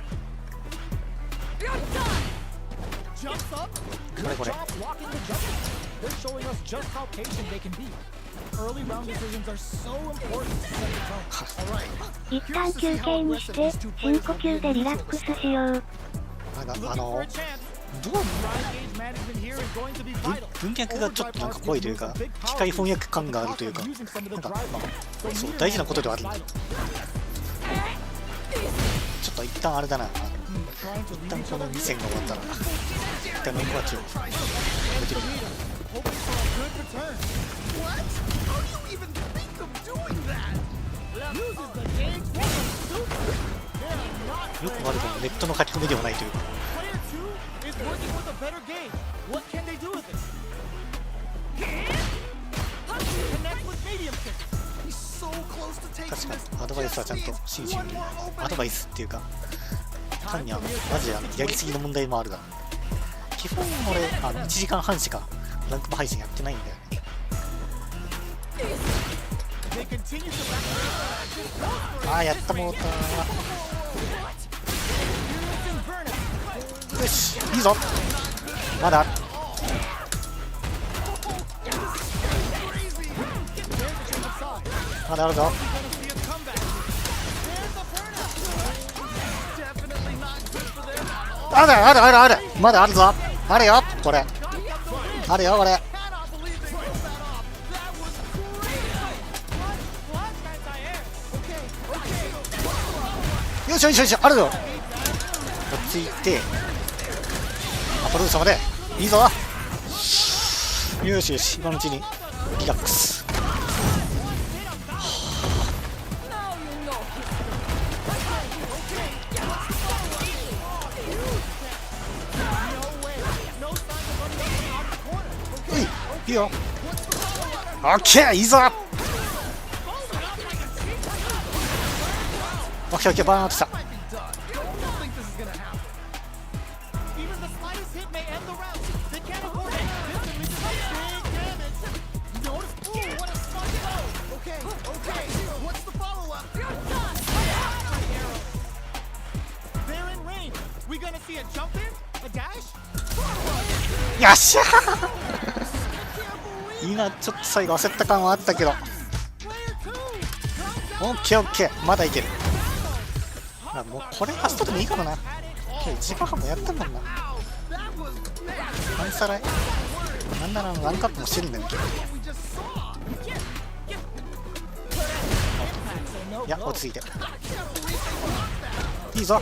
Jumps up. Good Good job blocking the jump. They're showing us just how patient they can be. Early round decisions are so important to set the tone. All right. 一旦休憩にして深呼吸でリラックスしよう。なんか Looking for a chance. どう Dry gauge management here is going to be vital. 文脈がちょっとなんかぽいというか、機械翻訳感があるというか、なんかまあそう大事なことではあるんだ。ちょっと一旦あれだな。一旦この2戦が終わったら、一旦ノンコアチをやめてみる。 Hoping for a good return. What? How do you even think of doing that? Uses the gauge for the super. They are not よくあるこのネットの書き込みではないというか。 Player 2 is working with a better gauge. What can they do with it? Connect with medium kick. He's so close to 確 taking か this. にアドバイスはちゃんと Just 真 needs 摯に one more アドバ opening. イスっていうか単にマジでやりすぎの問題もあるが基本俺1時間半しかランクマ配信やってないんだよね。 They continue to back ああやったもうたよしいいぞまだまだあるぞ Definitely not good for them at all. あるまだあるぞあるよこれあるよこれ Cannot believe they pulled that off. That was great. よしよしよしあるよ落ち着いてアポロー様でいいぞよしよし今のうちにリラックスいいよオッケーいいぞオッケーオッケーバーンとした Even the slightest hit may end the round. They can't afford it. This could lead to some big damage. Notice? Ooh, what a smart throw. Okay, okay. What's the follow-up? They're in range. We gonna see a jump in? A dash? よっしゃー今ちょっと最後焦った感はあったけど Player 2! オッケーオッケーまだいけるあもうこれラストでもいいかもな今日1時間半もやったもんな何さらいなんならランクアップもしてるんだよいや落ち着いていいぞ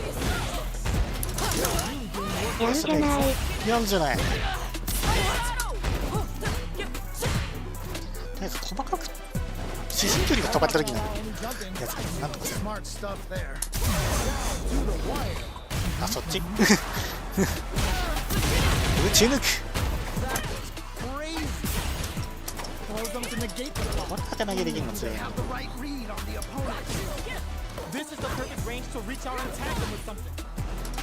やんじゃない。やんじゃないとりあえず細かく視線距離が飛ばった時のやつかなんとかする Smart stuff there. あそっち打ち抜く Crazy. Throws them to negate the block. これ縦投げできるの強いな Have the right read on the opponent. This is the perfect range to reach out and tag them with something.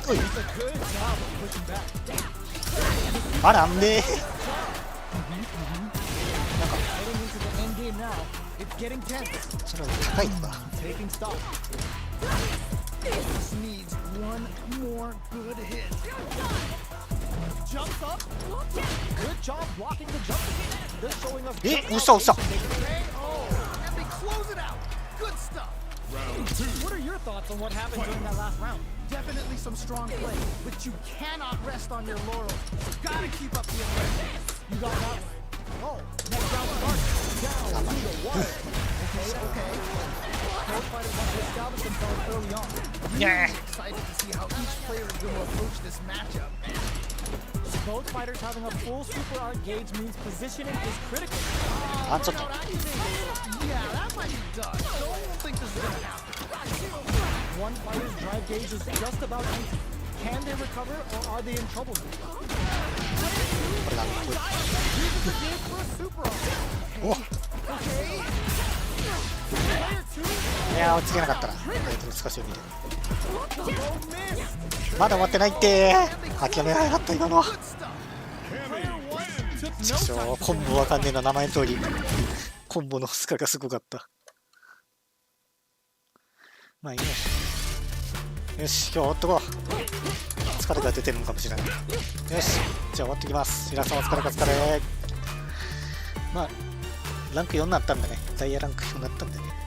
おい It's a good job of pushing back. あらんで Heading into the end game now. It's getting tense. それは高いのか Taking stock. Just needs one more good hit. Jumps up. Good job blocking the jump. They're showing us え押した押した Okay, oh, and they close it out. Good stuff. What are your thoughts on what happened during that last round? Definitely some strong play, but you cannot rest on your laurels. Gotta keep up the aggression. You got that right. Oh, next round starts. Down to the wire. Okay. Both fighters want to establish themselves early on. いや Excited to see how each player is going to approach this matchup. Both fighters having a full super art gauge means positioning is critical. あちょっと Yeah, that might be done. Don't think this is going to happen. One fighter's drive gauge is just about empty. Can they recover or are they in trouble? これだ Uses the gauge for a super art. お Player 2. いや落ち着けなかったな少し見て Oh, miss. まだ終わってないって諦めなかった今のは Good stuff. Player 1 and 2 took ち no くしょ time う、 to コン finish. ボわかんねえな、名前の通り。コンボの負荷がすごかった。まあいいね。よし、今日終わっとこう。疲れが出てるのかもしれない。よし、じゃあ終わってきます。皆さんお疲れお疲れ。まあ、ランク4になったんだね。ダイヤランク4になったんだね。